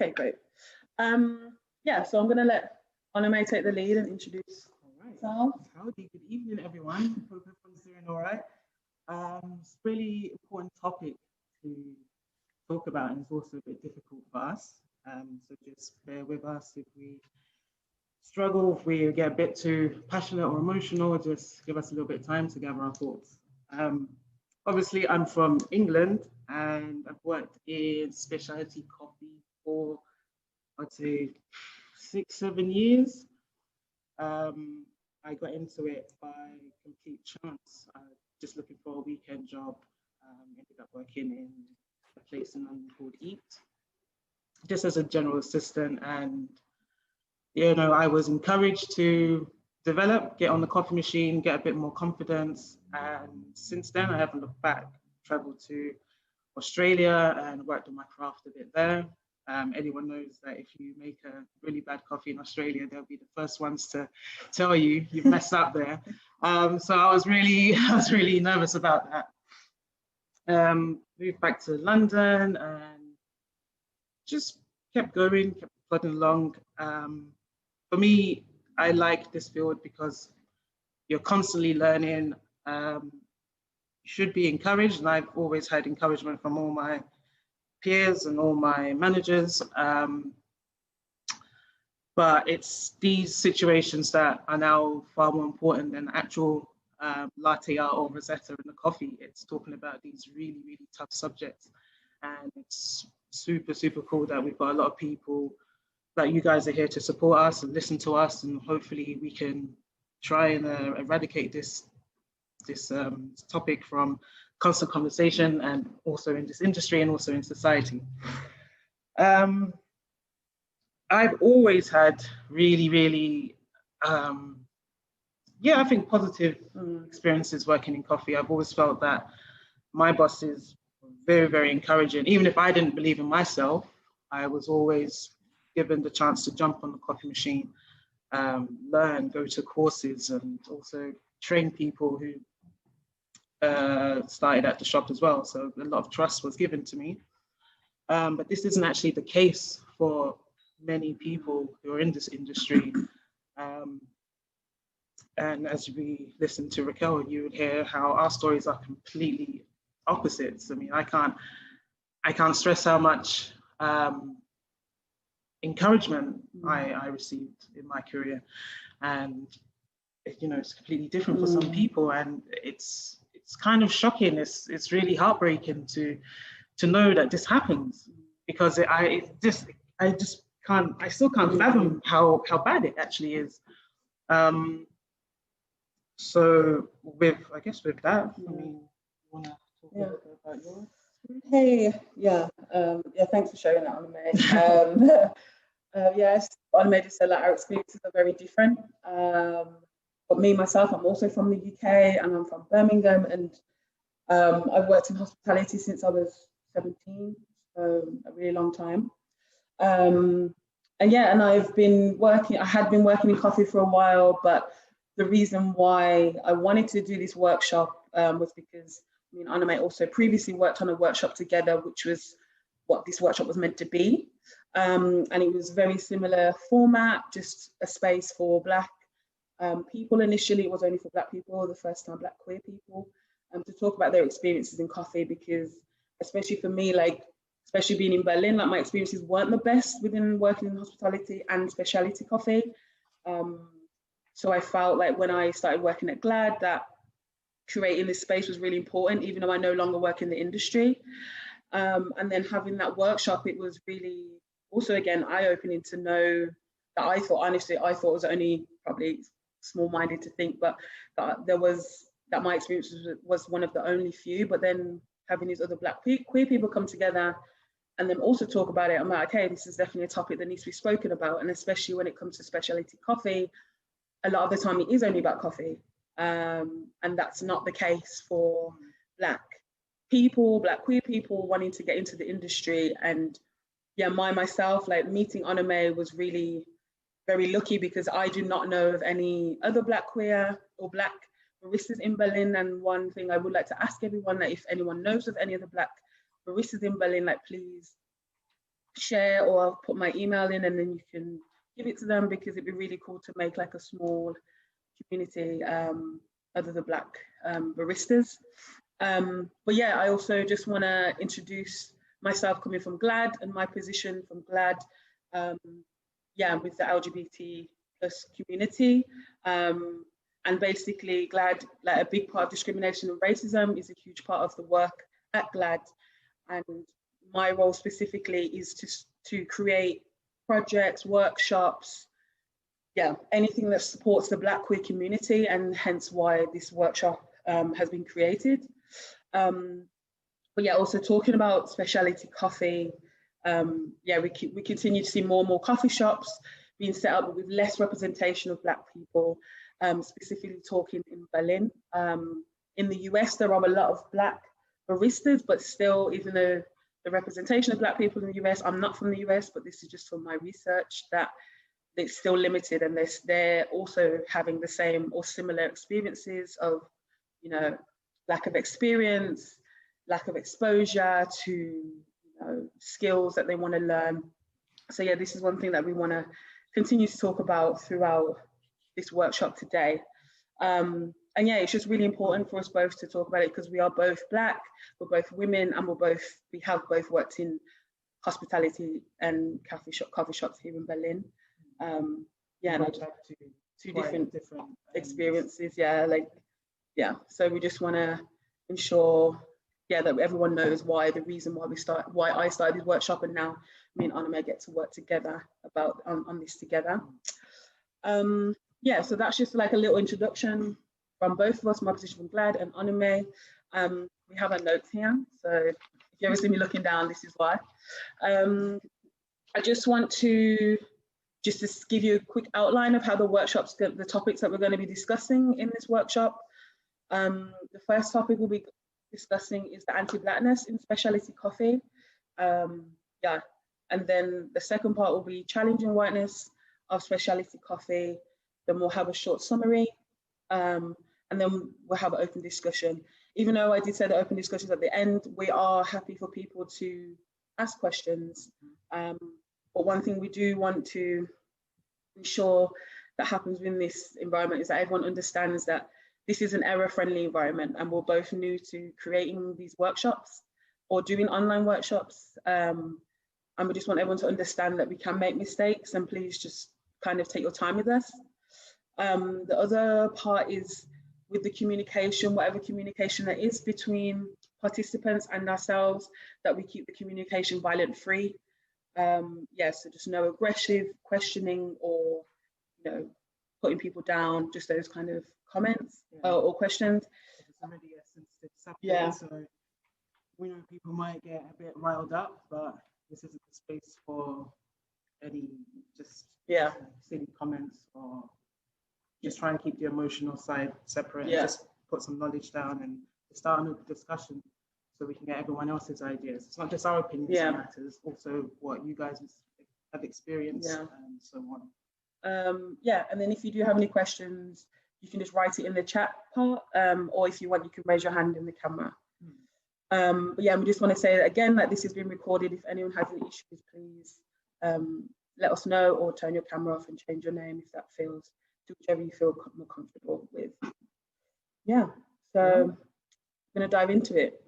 Okay, great. Yeah, so I'm going to let Onome take the lead and introduce herself. Howdy, good evening, everyone. Hope everyone's doing all right. It's a really important topic to talk about, and it's also a bit difficult for us. So just bear with us if we struggle, if we get a bit too passionate or emotional, just give us a little bit of time to gather our thoughts. Obviously, I'm from England and I've worked in specialty coffee for, I'd say, 6-7 years. I got into it by complete chance, just looking for a weekend job. Ended up working in a place in London called Eat, just as a general assistant. And, you know, I was encouraged to develop, get on the coffee machine, get a bit more confidence. And since then, I haven't looked back, traveled to Australia and worked on my craft a bit there. Anyone knows that if you make a really bad coffee in Australia, they'll be the first ones to tell you you've messed up there. So I was really nervous about that. Moved back to London and just kept going, kept plodding along. For me, I like this field because you're constantly learning. You should be encouraged, and I've always had encouragement from all my peers and all my managers, but it's these situations that are now far more important than actual latte art or rosetta in the coffee. It's talking about these really, really tough subjects, and it's super, super cool that we've got a lot of people like you guys are here to support us and listen to us, and hopefully we can try and eradicate this topic from constant conversation, and also in this industry and also in society. I've always had really, I think positive experiences working in coffee. I've always felt that my bosses were very, very encouraging. Even if I didn't believe in myself, I was always given the chance to jump on the coffee machine, learn, go to courses, and also train people who started at the shop as well. So a lot of trust was given to me. But this isn't actually the case for many people who are in this industry. And as we listen to Raquel, you would hear how our stories are completely opposites. I mean, I can't stress how much encouragement I received in my career. And, you know, it's completely different for some people, and it's kind of shocking. It's really heartbreaking to know that this happens, because I still can't fathom how bad it actually is. So with that, I mean, you want to talk a little bit about yours? Hey, thanks for sharing that, Onome. Yes, Onome just said that our experiences are very different. But me, myself, I'm also from the UK and I'm from Birmingham, and I've worked in hospitality since I was 17, so a really long time. And I had been working in coffee for a while, but the reason why I wanted to do this workshop was because me and Onome also previously worked on a workshop together, which was what this workshop was meant to be. And it was very similar format, just a space for Black people. Initially, it was only for Black people, the first time Black queer people, to talk about their experiences in coffee, because especially for me, especially being in Berlin, my experiences weren't the best within working in hospitality and specialty coffee. So I felt like when I started working at GladT, that creating this space was really important, even though I no longer work in the industry. And then having that workshop, it was really also, again, eye-opening to know that I thought it was only probably small-minded to think, but that my experience was one of the only few. But then having these other Black queer people come together and then also talk about it, I'm like, okay, this is definitely a topic that needs to be spoken about. And especially when it comes to specialty coffee, a lot of the time it is only about coffee. And that's not the case for Black people, Black queer people wanting to get into the industry. And myself, meeting Onome was really very lucky, because I do not know of any other Black queer or Black baristas in Berlin. And one thing I would like to ask everyone, that if anyone knows of any other Black baristas in Berlin, please share, or I'll put my email in and then you can give it to them, because it'd be really cool to make like a small community other than Black baristas. But yeah, I also just want to introduce myself coming from GladT and my position from GladT, with the LGBT plus community. And basically GladT, like a big part of discrimination and racism is a huge part of the work at GladT. And my role specifically is to create projects, workshops, anything that supports the Black queer community, and hence why this workshop has been created. But yeah, also talking about specialty coffee, we continue to see more and more coffee shops being set up with less representation of Black people, specifically talking in Berlin. In the US, there are a lot of Black baristas, but still, even though the representation of Black people in the US, I'm not from the US, but this is just from my research, that it's still limited, and they're also having the same or similar experiences of, lack of experience, lack of exposure to skills that they want to learn. So yeah, this is one thing that we want to continue to talk about throughout this workshop today. And yeah, it's just really important for us both to talk about it, because we are both Black, we're both women, and we have both worked in hospitality and coffee shops here in Berlin. Two different experiences. So we just want to ensure that everyone knows why I started this workshop, and now me and Onome get to work together on this together. So that's just like a little introduction from both of us, my position from GladT and Onome. We have our notes here, so if you ever see me looking down, this is why. I just want to give you a quick outline of how the topics that we're going to be discussing in this workshop. The first topic we'll be discussing is the anti-Blackness in specialty coffee. And then the second part will be challenging whiteness of specialty coffee. Then we'll have a short summary, and then we'll have an open discussion. Even though I did say the open discussions at the end, we are happy for people to ask questions. But one thing we do want to ensure that happens in this environment is that everyone understands that this is an error-friendly environment, and we're both new to creating these workshops or doing online workshops. And we just want everyone to understand that we can make mistakes, and please just kind of take your time with us. The other part is with the communication, whatever communication there is between participants and ourselves, that we keep the communication violent free. So just no aggressive questioning or, putting people down, just those kind of comments or questions. It's already a sensitive subject, so we know people might get a bit riled up, but this isn't the space for any silly comments, or just try and keep the emotional side separate and just put some knowledge down and start an open discussion so we can get everyone else's ideas. It's not just our opinions that matters, also what you guys have experienced and so on. And then if you do have any questions, you can just write it in the chat part, or if you want, you can raise your hand in the camera. But we just want to say that again, that this has been recorded. If anyone has any issues, please let us know, or turn your camera off and change your name if that feels, do whichever you feel more comfortable with. So I'm gonna dive into it.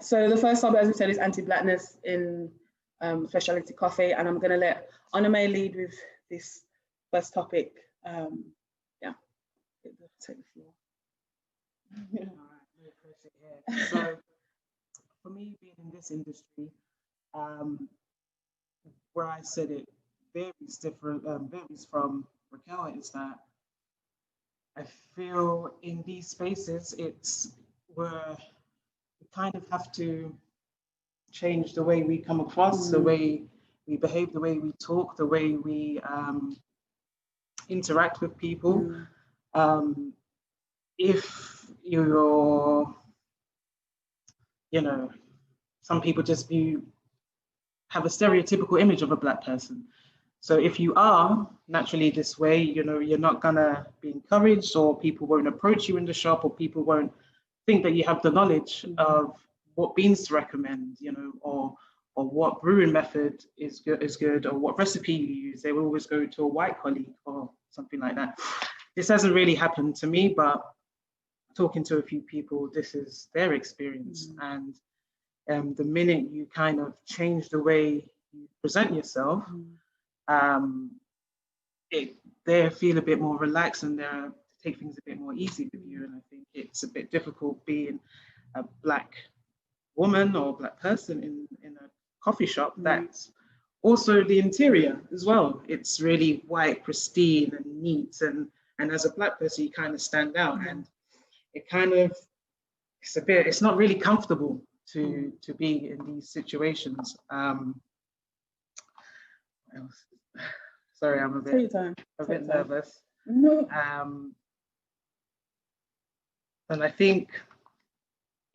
So the first topic, as we said, is anti-Blackness in specialty coffee, and I'm gonna let Onome lead with this first topic. Take the floor. All right, so for me, being in this industry, where I said it varies from Raquel, is that I feel in these spaces we kind of have to change the way we come across, the way we behave, the way we talk, the way we interact with people. If you're, some people just have a stereotypical image of a Black person. So if you are naturally this way, you're not gonna be encouraged, or people won't approach you in the shop, or people won't think that you have the knowledge of what beans to recommend, you know, or what brewing method is good, or what recipe you use. They will always go to a white colleague or something like that. This hasn't really happened to me, but talking to a few people, this is their experience. And the minute you kind of change the way you present yourself, they feel a bit more relaxed, and they take things a bit more easy with you. And I think it's a bit difficult being a Black woman or Black person in a coffee shop. That's also the interior as well. It's really white, pristine and neat, and as a Black person you kind of stand out, and it kind of, it's not really comfortable to be in these situations. Sorry, I'm a bit nervous. And I think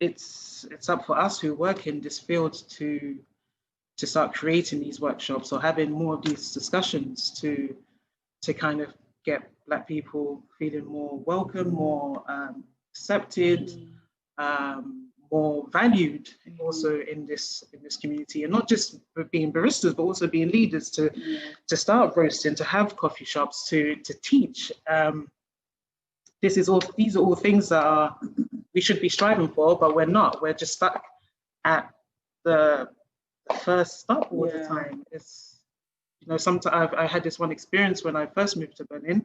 it's up for us who work in this field to start creating these workshops or having more of these discussions to kind of get Black people feeling more welcome, more accepted, more valued also in this community, and not just being baristas, but also being leaders to start roasting, to have coffee shops, to teach. These are all things that we should be striving for, but we're not. We're just stuck at the first stop all the time. It's, you know, sometimes I had this one experience when I first moved to Berlin.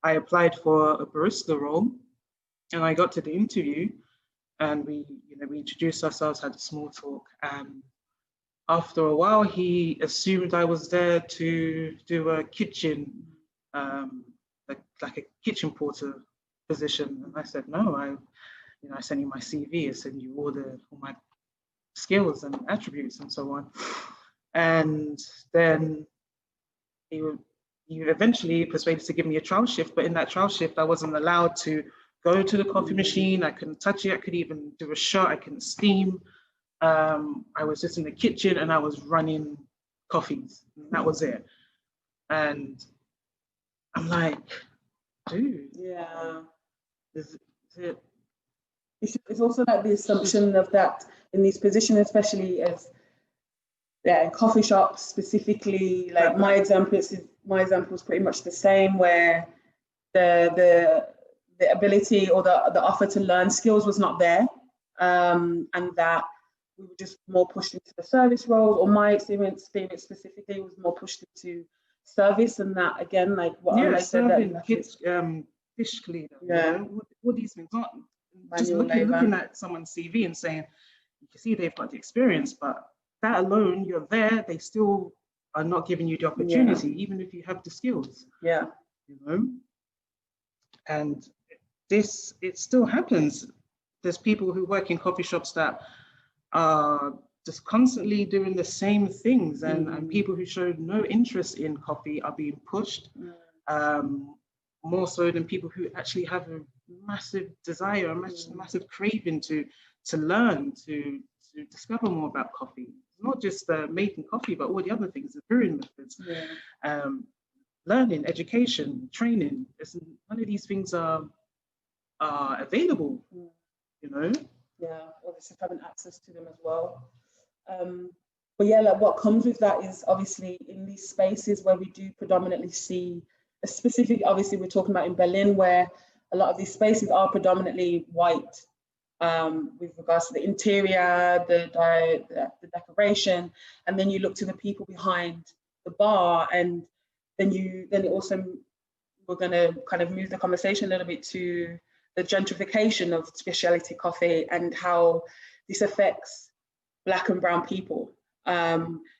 I applied for a barista role, and I got to the interview, and we introduced ourselves, had a small talk, and after a while he assumed I was there to do a kitchen, like a kitchen porter position, and I said no. I sent you my CV, I sent you all my skills and attributes and so on, and then he eventually persuaded to give me a trial shift, but in that trial shift I wasn't allowed to go to the coffee machine. I couldn't touch it. I couldn't even do a shot. I couldn't steam. I was just in the kitchen and I was running coffees. That was it. And I'm like, dude. Yeah. Is it? It's also like the assumption of that in these positions, especially as in coffee shops specifically. Like my example is pretty much the same, where the ability or the offer to learn skills was not there, and that we were just more pushed into the service roles, or my experience specifically was more pushed into service, and that again, like what I said, that kids, fish cleaner, you know, all these things, not just looking at someone's CV and saying, you can see they've got the experience, but that alone, you're there, they still are not giving you the opportunity, even if you have the skills. Yeah. You know? And it still happens. There's people who work in coffee shops that are just constantly doing the same things, and people who show no interest in coffee are being pushed, more so than people who actually have a massive desire, a massive craving to learn, to discover more about coffee. Not just making coffee, but all the other things, the brewing methods, learning, education, training. None of these things are available, you know? Yeah, or just having access to them as well. But yeah, like what comes with that is obviously in these spaces where we do predominantly see a specific, obviously we're talking about in Berlin, where a lot of these spaces are predominantly white, with regards to the interior, the decoration, and then you look to the people behind the bar, and then it also, we're going to kind of move the conversation a little bit to the gentrification of specialty coffee and how this affects Black and brown people,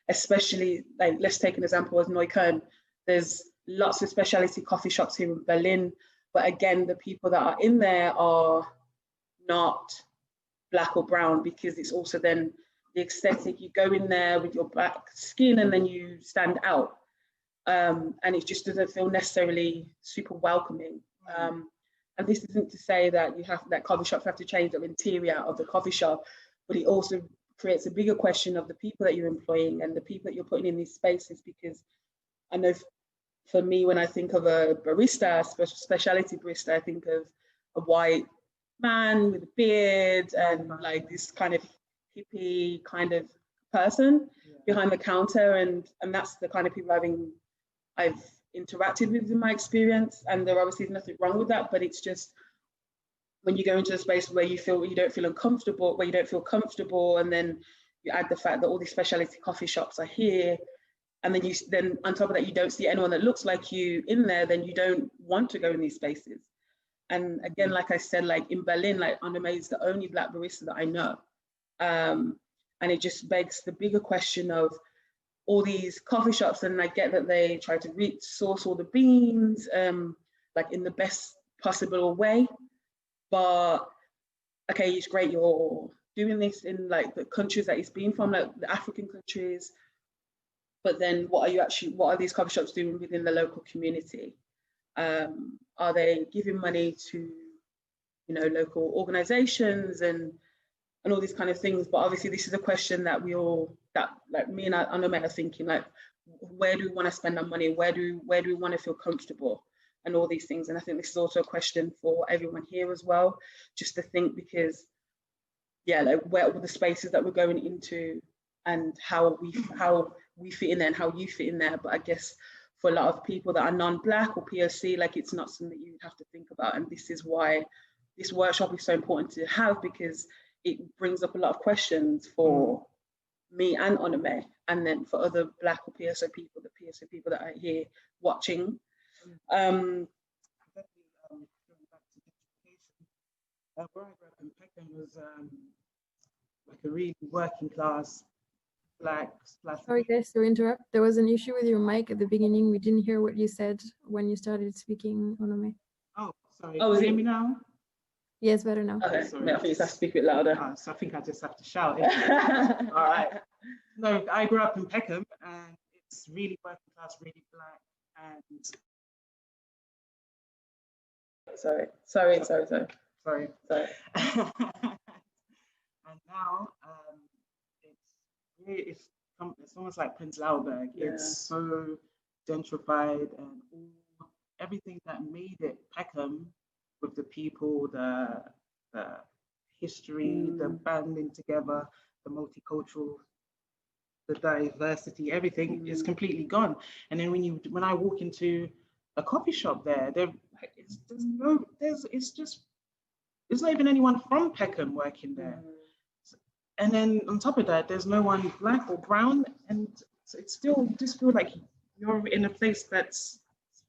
especially, like, let's take an example as Neukölln. There's lots of specialty coffee shops here in Berlin, but again, the people that are in there are not Black or brown, because it's also then the aesthetic. You go in there with your black skin and then you stand out, and it just doesn't feel necessarily super welcoming. And this isn't to say that coffee shops have to change the interior of the coffee shop, but it also creates a bigger question of the people that you're employing and the people that you're putting in these spaces. Because I know for me, when I think of a barista, specialty barista, I think of a white man with a beard and like this kind of hippie kind of person behind the counter, and that's the kind of people I've interacted with in my experience, and there obviously is nothing wrong with that, but it's just when you go into a space where you don't feel comfortable, and then you add the fact that all these specialty coffee shops are here, and then on top of that you don't see anyone that looks like you in there, then you don't want to go in these spaces. And again, like I said, like in Berlin, like Onome is the only Black barista that I know, and it just begs the bigger question of all these coffee shops, and I get that they try to source all the beans like in the best possible way, but okay, it's great you're doing this in like the countries that it's been from, like the African countries, but then what are these coffee shops doing within the local community? Are they giving money to, local organizations and all these kind of things? But obviously this is a question that like me and Onome are thinking, like, where do we want to spend our money? Where do we want to feel comfortable? And all these things. And I think this is also a question for everyone here as well, just to think, because like where are the spaces that we're going into and how we fit in there and how you fit in there. But I guess for a lot of people that are non-Black or POC, like it's not something that you have to think about. And this is why this workshop is so important to have, because it brings up a lot of questions for me and Onome, and then for other Black or PSO people that are here watching. Going back to education, where I grew up in Peckham was like a really working class Black / Sorry guys to interrupt. There was an issue with your mic at the beginning. We didn't hear what you said when you started speaking, Onome. Oh, sorry. Oh, Can you hear me now? Yes, better now. Okay, sorry. I think you have to speak a bit louder. So I think I just have to shout. All right. No, I grew up in Peckham, and it's really working class, really Black, and Sorry. And now it's almost like Prince Lauberg. Yeah. It's so gentrified, and everything that made it Peckham, with the people, the history, the banding together, the multicultural, the diversity, everything is completely gone. And then when I walk into a coffee shop there's not even anyone from Peckham working there. And then on top of that, there's no one Black or brown, and so it's still, you just feel like you're in a place that's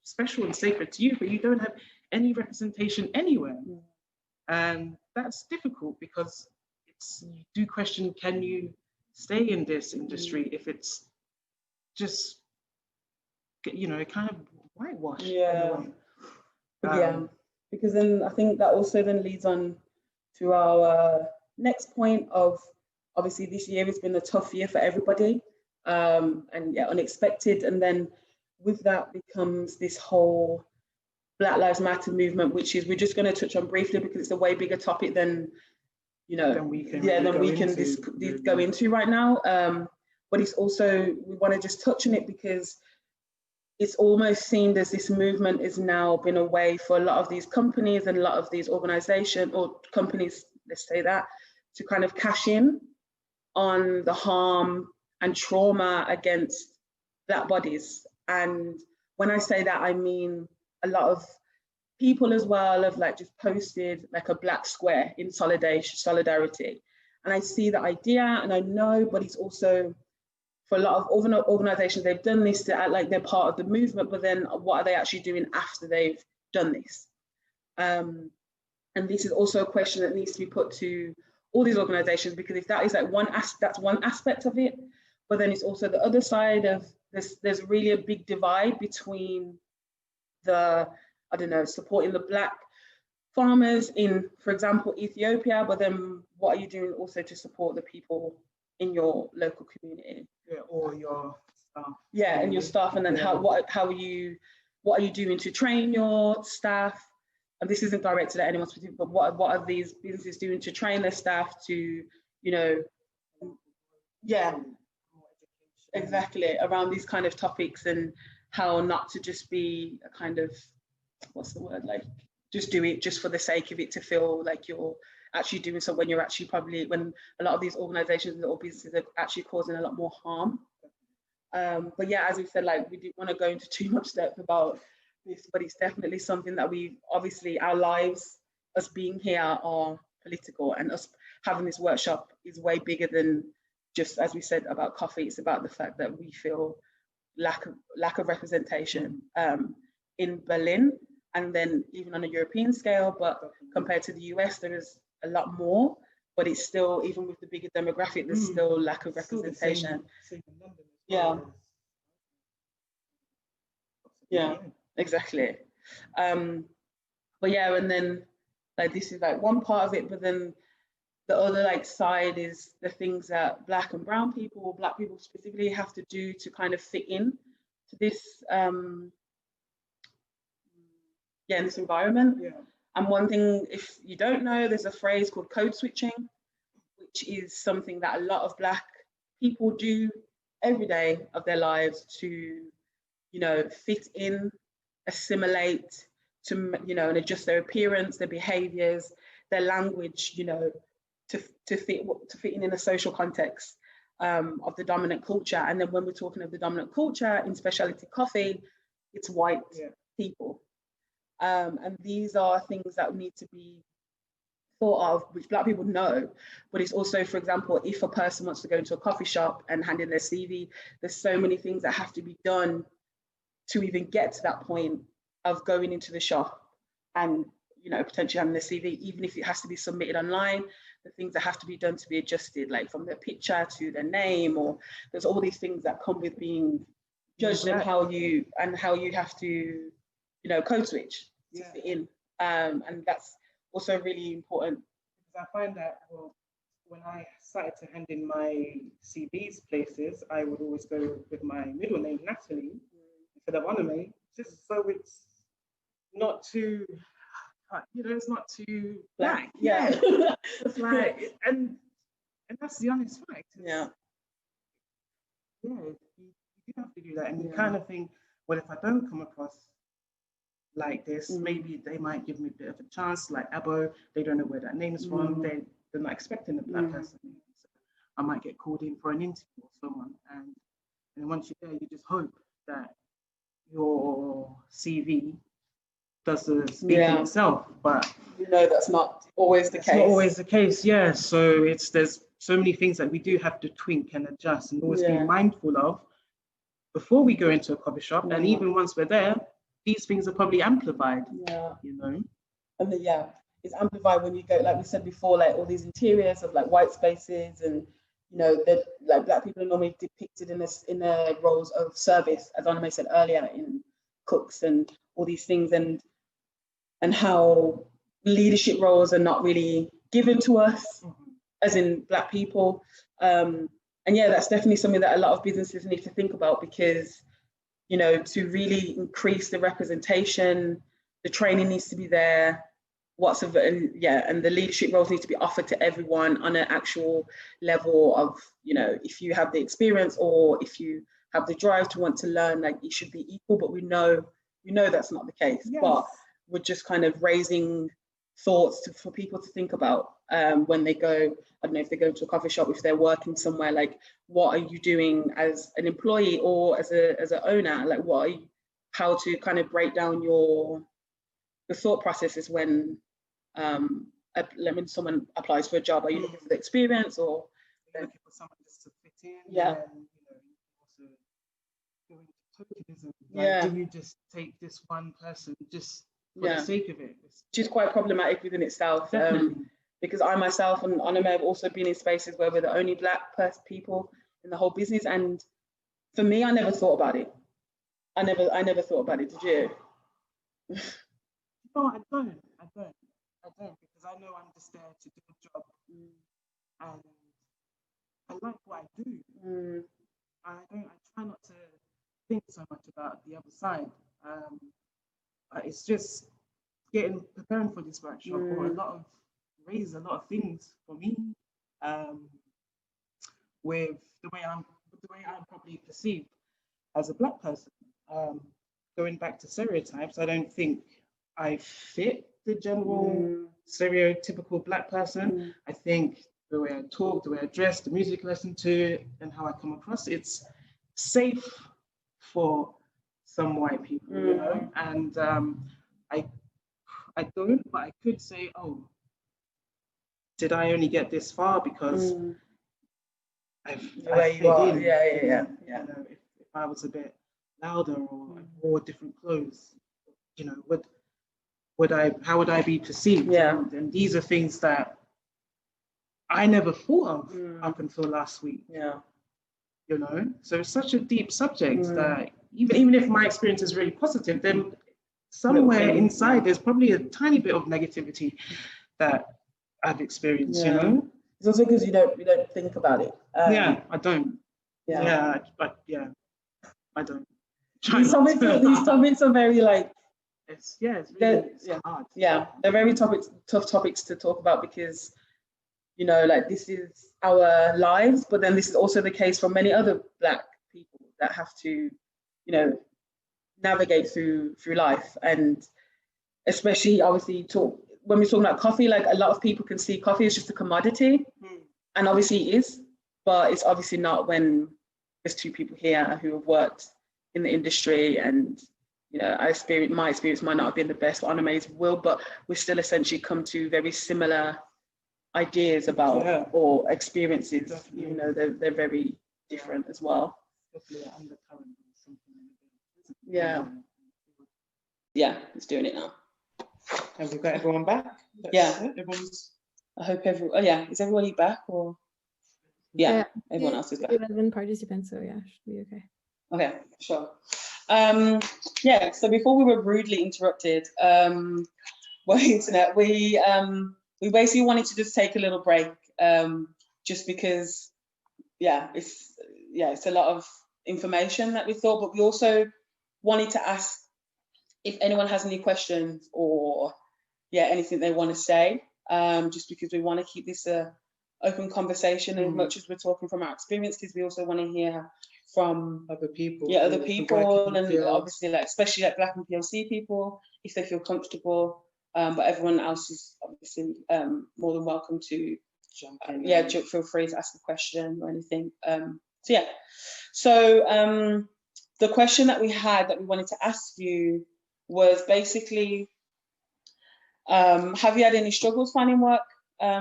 special and sacred to you, but you don't have any representation anywhere. And that's difficult, because you do question, can you stay in this industry if it's just, kind of whitewash? Yeah. Because then I think that also then leads on to our next point of, obviously this year has been a tough year for everybody, and unexpected. And then with that becomes this whole Black Lives Matter movement, which is, we're just going to touch on briefly because it's a way bigger topic than we can go into right now. But it's also, we want to just touch on it because it's almost seemed as this movement has now been a way for a lot of these companies and a lot of these organizations or companies, let's say that, to kind of cash in on the harm and trauma against Black bodies. And when I say that, I mean a lot of people as well have like just posted like a black square in solidarity. And I see the idea and I know, but it's also, for a lot of organizations, they've done this to act like they're part of the movement, but then what are they actually doing after they've done this? And this is also a question that needs to be put to all these organizations, because if that is like that's one aspect of it, but then it's also the other side of this. There's really a big divide between the, supporting the Black farmers in, for example, Ethiopia, but then what are you doing also to support the people in your local community? Yeah, or your staff. Yeah, and your staff, and then what are you doing to train your staff? And this isn't directed at anyone specific, but what are these businesses doing to train their staff to, exactly, around these kind of topics, and how not to just be a kind of, what's the word, like just do it just for the sake of it, to feel like you're actually doing so when you're actually probably, when a lot of these organizations or businesses are actually causing a lot more harm. But yeah, as we said, like, we didn't want to go into too much depth about this, but it's definitely something that we, obviously our lives, us being here, are political, and us having this workshop is way bigger than just, as we said, about coffee. It's about the fact that we feel lack of representation in Berlin, and then even on a European scale, but compared to the US, there is a lot more, but it's still, even with the bigger demographic, there's still lack of representation. Yeah. Yeah, exactly. But yeah, and then like this is like one part of it, but then the other like side is the things that Black and brown people, or Black people specifically, have to do to kind of fit in to this in this environment. Yeah. And one thing, if you don't know, there's a phrase called code switching, which is something that a lot of Black people do every day of their lives to, you know, fit in, assimilate, to, you know, and adjust their appearance, their behaviors, their language, you know, to fit in a social context of the dominant culture. And then when we're talking of the dominant culture in specialty coffee, it's white people. And these are things that need to be thought of, which Black people know, but it's also, for example, if a person wants to go into a coffee shop and hand in their CV, there's so many things that have to be done to even get to that point of going into the shop and, you know, potentially having their CV, even if it has to be submitted online, the things that have to be done to be adjusted, like from their picture to their name, or there's all these things that come with being judged and how you have to, you know, code switch to fit in. And that's also really important. Because I find that, well, when I started to hand in my CVs places, I would always go with my middle name, Natalie, instead of Onome, just so it's not too, you know, it's not too black. Yeah. It's like, and that's the honest fact. Yeah, you have to do that. And you kind of think, well, if I don't come across like this, maybe they might give me a bit of a chance, like Abo, they don't know where that name is from, they're not expecting a Black person. So I might get called in for an interview or someone, and once you're there, you just hope that your CV does the speaking itself, but you know that's not always the case. Not always the case, yeah. So there's so many things that we do have to tweak and adjust and always be mindful of before we go into a coffee shop, and even once we're there, these things are probably amplified. You know. And then, it's amplified when you go, like we said before, like all these interiors of like white spaces, and you know, that like Black people are normally depicted in their roles of service, as Onome said earlier, in cooks and all these things, and how leadership roles are not really given to us as in Black people. And that's definitely something that a lot of businesses need to think about, because, you know, to really increase the representation, the training needs to be there, and the leadership roles need to be offered to everyone on an actual level of, you know, if you have the experience or if you have the drive to want to learn, like it should be equal, but we know that's not the case. But we're just kind of raising thoughts for people to think about when they go, I don't know, if they go to a coffee shop, if they're working somewhere, like what are you doing as an employee or as an owner, like how to kind of break down the thought processes when someone applies for a job. Are you looking for the experience, or looking for someone just to fit in? And, you know, also going to tokenism. Like, do you just take this one person just for the sake of it? Which is quite problematic within itself. Because I myself and Onome have also been in spaces where we're the only Black people in the whole business, and for me, I never thought about it. I never thought about it. Did you? No, I don't, because I know I'm just there to do a job, and I like what I do. I try not to think so much about the other side. It's just preparing for this workshop, or raise a lot of things for me, with the way I'm probably perceived as a Black person. Going back to stereotypes, I don't think I fit the general stereotypical Black person. I think the way I talk, the way I dress, the music I listen to, and how I come across, it's safe for some white people, you know. And I don't, but I could say, oh, did I only get this far because I fit in? Yeah. You know, if I was a bit louder or I wore different clothes, you know, how would I be perceived? Yeah. And these are things that I never thought of up until last week. Yeah. You know, so it's such a deep subject that even if my experience is really positive, then somewhere inside there's probably a tiny bit of negativity that I've experienced. You know, it's also because you don't think about it. I don't. I don't. These topics are very like. It's hard. Yeah, they're very tough topics to talk about because, you know, like this is our lives, but then this is also the case for many other Black people that have to, you know, navigate through life. And especially obviously when we're talking about coffee, like a lot of people can see coffee as just a commodity, and obviously it is, but it's obviously not when there's two people here who have worked in the industry. And you know, my experience might not have been the best, but Onome's will, but we still essentially come to very similar ideas about or experiences. Definitely. Even though they're very different as well. Yeah, it's doing it now. Have we got everyone back? Everyone's. I hope everyone. Oh yeah, is everybody back or? Yeah, everyone else is back. 11 participants, so yeah, should be okay. Okay, sure. So before we were rudely interrupted by internet, we basically wanted to just take a little break, just because it's a lot of information that we thought, but we also wanted to ask if anyone has any questions or anything they want to say, just because we want to keep this a open conversation. As much as we're talking from our experiences, we also want to hear from other people. Other people, and obviously, like especially like Black and PLC people, if they feel comfortable. But everyone else is obviously more than welcome to jump in. Feel free to ask a question or anything. So the question that we had that we wanted to ask you was basically, have you had any struggles finding work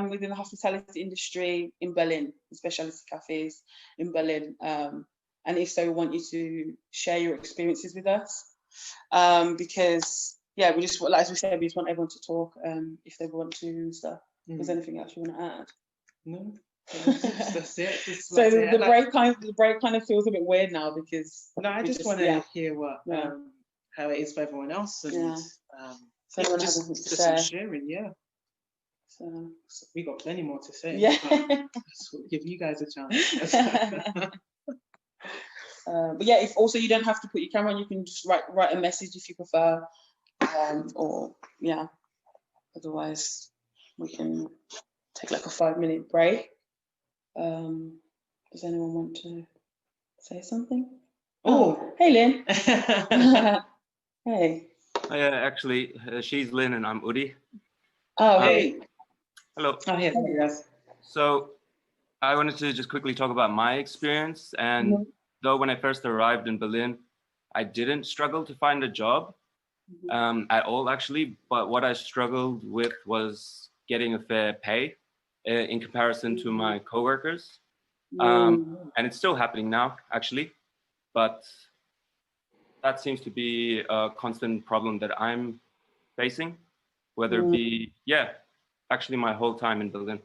within the hospitality industry in Berlin, in specialty cafes in Berlin? And if so, we want you to share your experiences with us, because we just, like as we said, we just want everyone to talk if they want to and stuff. Is there anything else you want to add? No. That's it. So the break kind of feels a bit weird now because. No, I just want to hear what how it is for everyone else, and so just some sharing, So we got plenty more to say. We'll give you guys a chance. But if also you don't have to put your camera on, you can just write a message if you prefer, otherwise we can take like a 5-minute break. Does anyone want to say something? Oh, hey Lynn. Hey. Actually, she's Lynn and I'm Udi. Oh, hey. Hello. Oh, hey. Yes. So I wanted to just quickly talk about my experience. And though when I first arrived in Berlin, I didn't struggle to find a job at all, actually. But what I struggled with was getting a fair pay in comparison to my coworkers. And it's still happening now, actually. But that seems to be a constant problem that I'm facing, whether it be, actually my whole time in Berlin.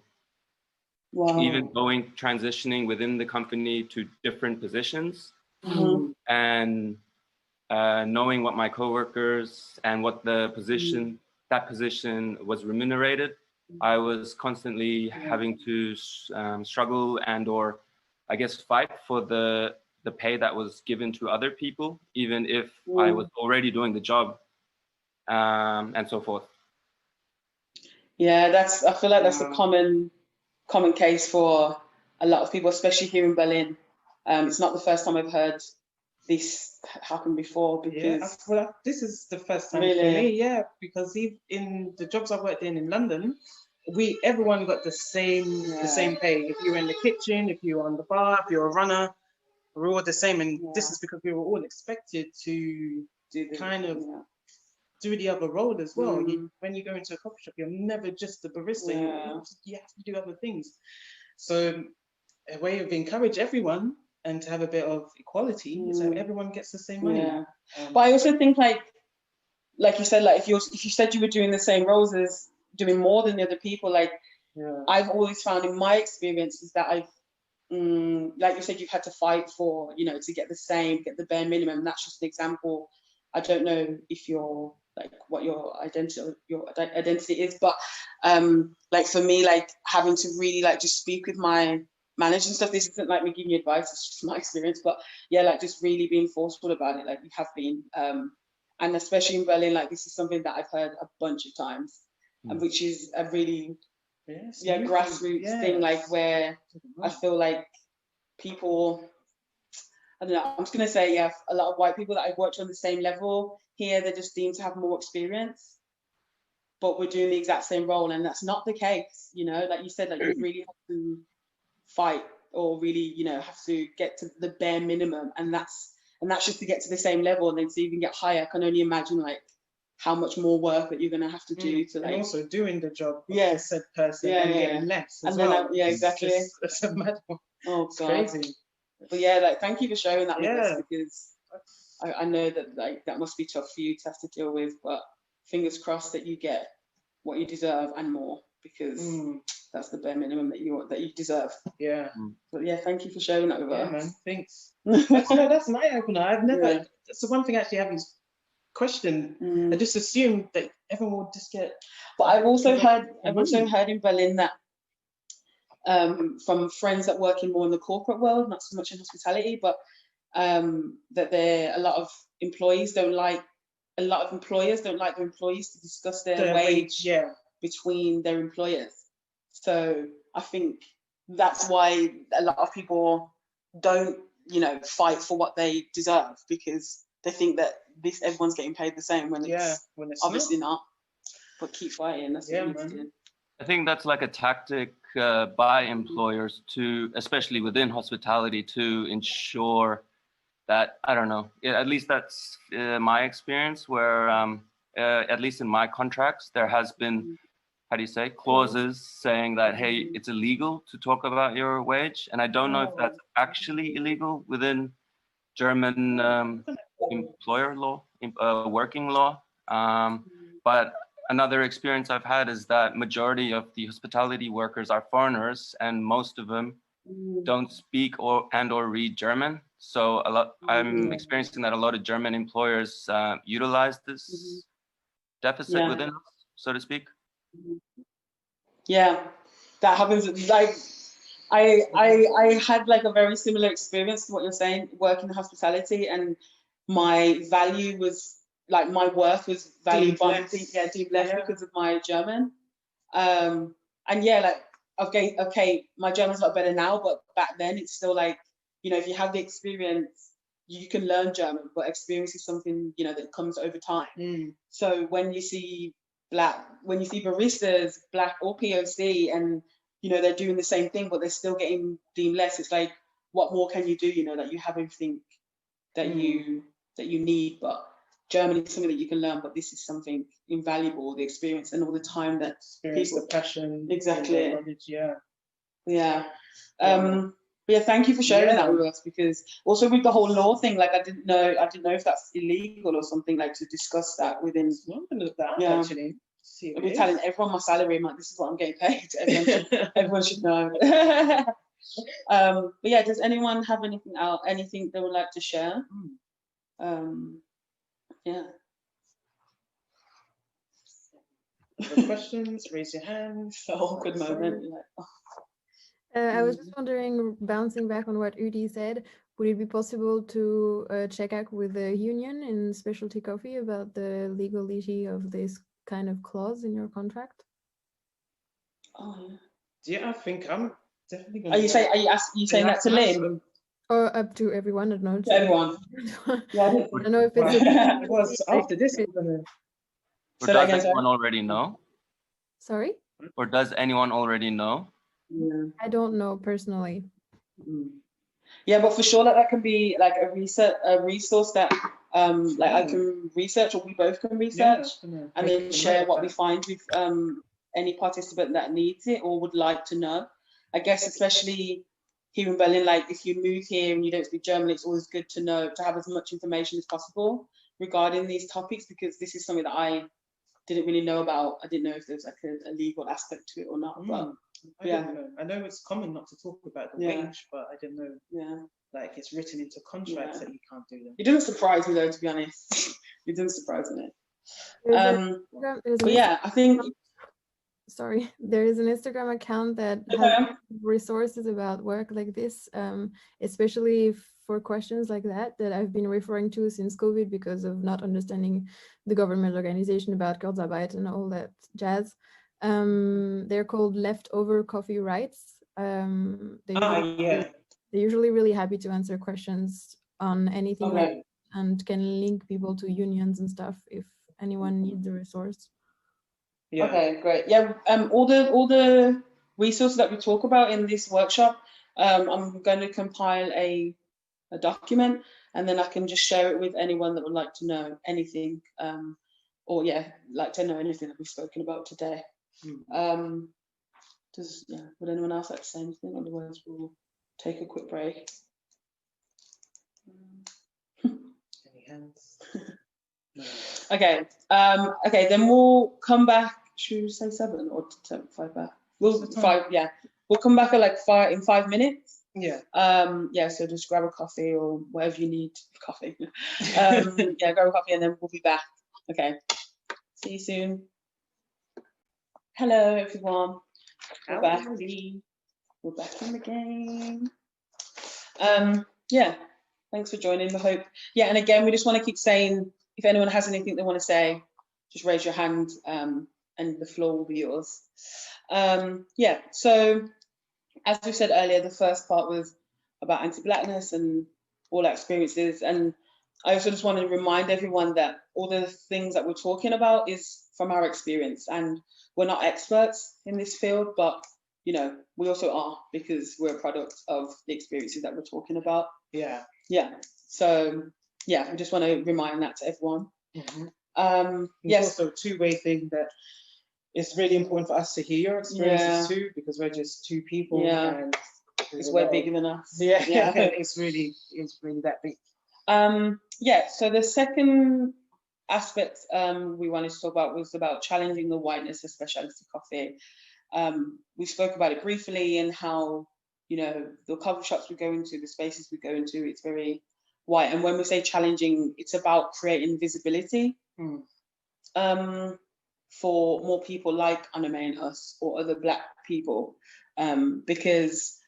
Wow. Even transitioning within the company to different positions and knowing what my coworkers and what that position was remunerated. I was constantly having to struggle or I guess fight for the pay that was given to other people, even if I was already doing the job and so forth. Yeah, I feel like that's a common case for a lot of people, especially here in Berlin. It's not the first time I've heard this happened before, because Yeah, well, this is the first time Really? for me, yeah, because in the jobs I worked in London, everyone got the same pay. If you were in the kitchen, if you were on the bar, if you were a runner, we were all the same. And this is because we were all expected to do the other role as well. When you go into a coffee shop, you're never just a barista. You have to do other things. So a way of encourage everyone and to have a bit of equality so everyone gets the same money. But I also think, like you said, like if you said you were doing the same roles as doing more than the other people, like I've always found in my experiences that I've like you said, you've had to fight for, to get the bare minimum. That's just an example. I don't know if you're like what your identity is, but like for me, like having to really like just speak with my manager and stuff. This isn't like me giving you advice, it's just my experience, but yeah, like just really being forceful about it, like you have been, and especially in Berlin, like this is something that I've heard a bunch of times, and which is a really grassroots thing, like where I feel like people, I don't know, I'm just gonna say, a lot of white people that I've worked on the same level here, they're just deemed to have more experience, but we're doing the exact same role, and that's not the case. Like you said, like you really have to fight, or really, have to get to the bare minimum, and that's just to get to the same level, and then to even get higher. I can only imagine like how much more work that you're gonna have to do to like, and also doing the job of the said person and getting less as and well. Then exactly. It's a mad one. Oh God. It's crazy. But yeah, like thank you for sharing that with us, because I know that like that must be tough for you to have to deal with, but fingers crossed that you get what you deserve and more, because that's the bare minimum that you deserve. Yeah. But yeah, thank you for sharing that with us. Yeah, man. Thanks. That's an eye opener. I've never. That's the one thing actually I haven't questioned. I just assumed that everyone would just get. But I've also heard in Berlin that from friends that work in more in the corporate world, not so much in hospitality, but that a lot of employers don't like their employees to discuss their wage between their employers. So I think that's why a lot of people don't, fight for what they deserve, because they think that everyone's getting paid the same when it's obviously not. But keep fighting. That's what you need to do. I think that's like a tactic by employers to, especially within hospitality, to ensure that, I don't know, at least that's my experience, where at least in my contracts, there has been, clauses saying that, hey, it's illegal to talk about your wage. And I don't know if that's actually illegal within German employer law, working law. But another experience I've had is that majority of the hospitality workers are foreigners, and most of them don't speak or read German. So I'm experiencing that a lot of German employers utilize this deficit within us, so to speak. Yeah, that happens. Like I had like a very similar experience to what you're saying, working in hospitality, and my value was like my worth was valued by deep left because of my German. And like okay, my German's a lot better now, but back then it's still like, if you have the experience, you can learn German, but experience is something, that comes over time. So when you see baristas, black or POC, and they're doing the same thing, but they're still getting deemed less, it's like, what more can you do? That you have everything that you need, but German is something that you can learn, but this is something invaluable, the experience and all the time that the passion, exactly, knowledge, but yeah, thank you for sharing that with us, because also with the whole law thing, like I didn't know if that's illegal or something, like to discuss that within. Actually, I'll be telling everyone my salary. I'm like, this is what I'm getting paid. Everyone should know. But yeah, does anyone have anything they would like to share? Yeah. For questions, raise your hand. Awkward moment. I was just wondering, bouncing back on what Udi said, would it be possible to check out with the union in specialty coffee about the legality of this kind of clause in your contract? Yeah, I think I'm definitely going to. Are you saying that to Lynn? Or up to everyone, I don't know. To everyone. Yeah, I don't know if it's it was after this. Or Say that does again, sorry. anyone already know? Sorry? Or does anyone already know? Yeah. I don't know personally. Yeah, but for sure that can be like a resource that like I can research, or we both can research, and then share what we find with any participant that needs it or would like to know. I guess especially here in Berlin, like if you move here and you don't speak German, it's always good to know, to have as much information as possible regarding these topics, because this is something that I didn't really know about. I didn't know if there's like a legal aspect to it or not, but I didn't know. I know it's common not to talk about the wage, but I didn't know. Yeah. Like it's written into contracts that you can't do them. It doesn't surprise me though, to be honest. It doesn't surprise me. But yeah, I think. Sorry, there is an Instagram account that has resources about work like this, especially for questions like that I've been referring to since COVID because of not understanding the government organization about Kurzarbeit and all that jazz. They're called Leftover Coffee Rights. They're usually really happy to answer questions on anything like that, and can link people to unions and stuff if anyone needs a resource. Yeah. Okay, great. Yeah, all the resources that we talk about in this workshop, I'm going to compile a document, and then I can just share it with anyone that would like to know anything, or like to know anything that we've spoken about today. Would anyone else like to say anything? Otherwise, we'll take a quick break. Any hands? No. Okay. Okay, then we'll come back. Should we say 7 or 5 back? We'll 5. Yeah, we'll come back at like 5 minutes. Yeah. So just grab a coffee or whatever you need. Coffee. Grab a coffee and then we'll be back. Okay. See you soon. Hello, everyone. We're back. We're back in the game. Thanks for joining. I hope. Yeah, and again, we just want to keep saying, if anyone has anything they want to say, just raise your hand, and the floor will be yours. So as we said earlier, the first part was about anti-blackness and all our experiences, and I also just want to remind everyone that all the things that we're talking about is from our experience, and we're not experts in this field, but we also are, because we're a product of the experiences that we're talking about. So we just want to remind that to everyone. It's also a two-way thing that it's really important for us to hear your experiences too, because we're just two people, and it's way bigger than us. It's really that big. So the second aspect we wanted to talk about was about challenging the whiteness of specialty coffee. We spoke about it briefly, and how the coffee shops we go into, the spaces we go into, it's very white. And when we say challenging, it's about creating visibility for more people like Onome and us, or other Black people, because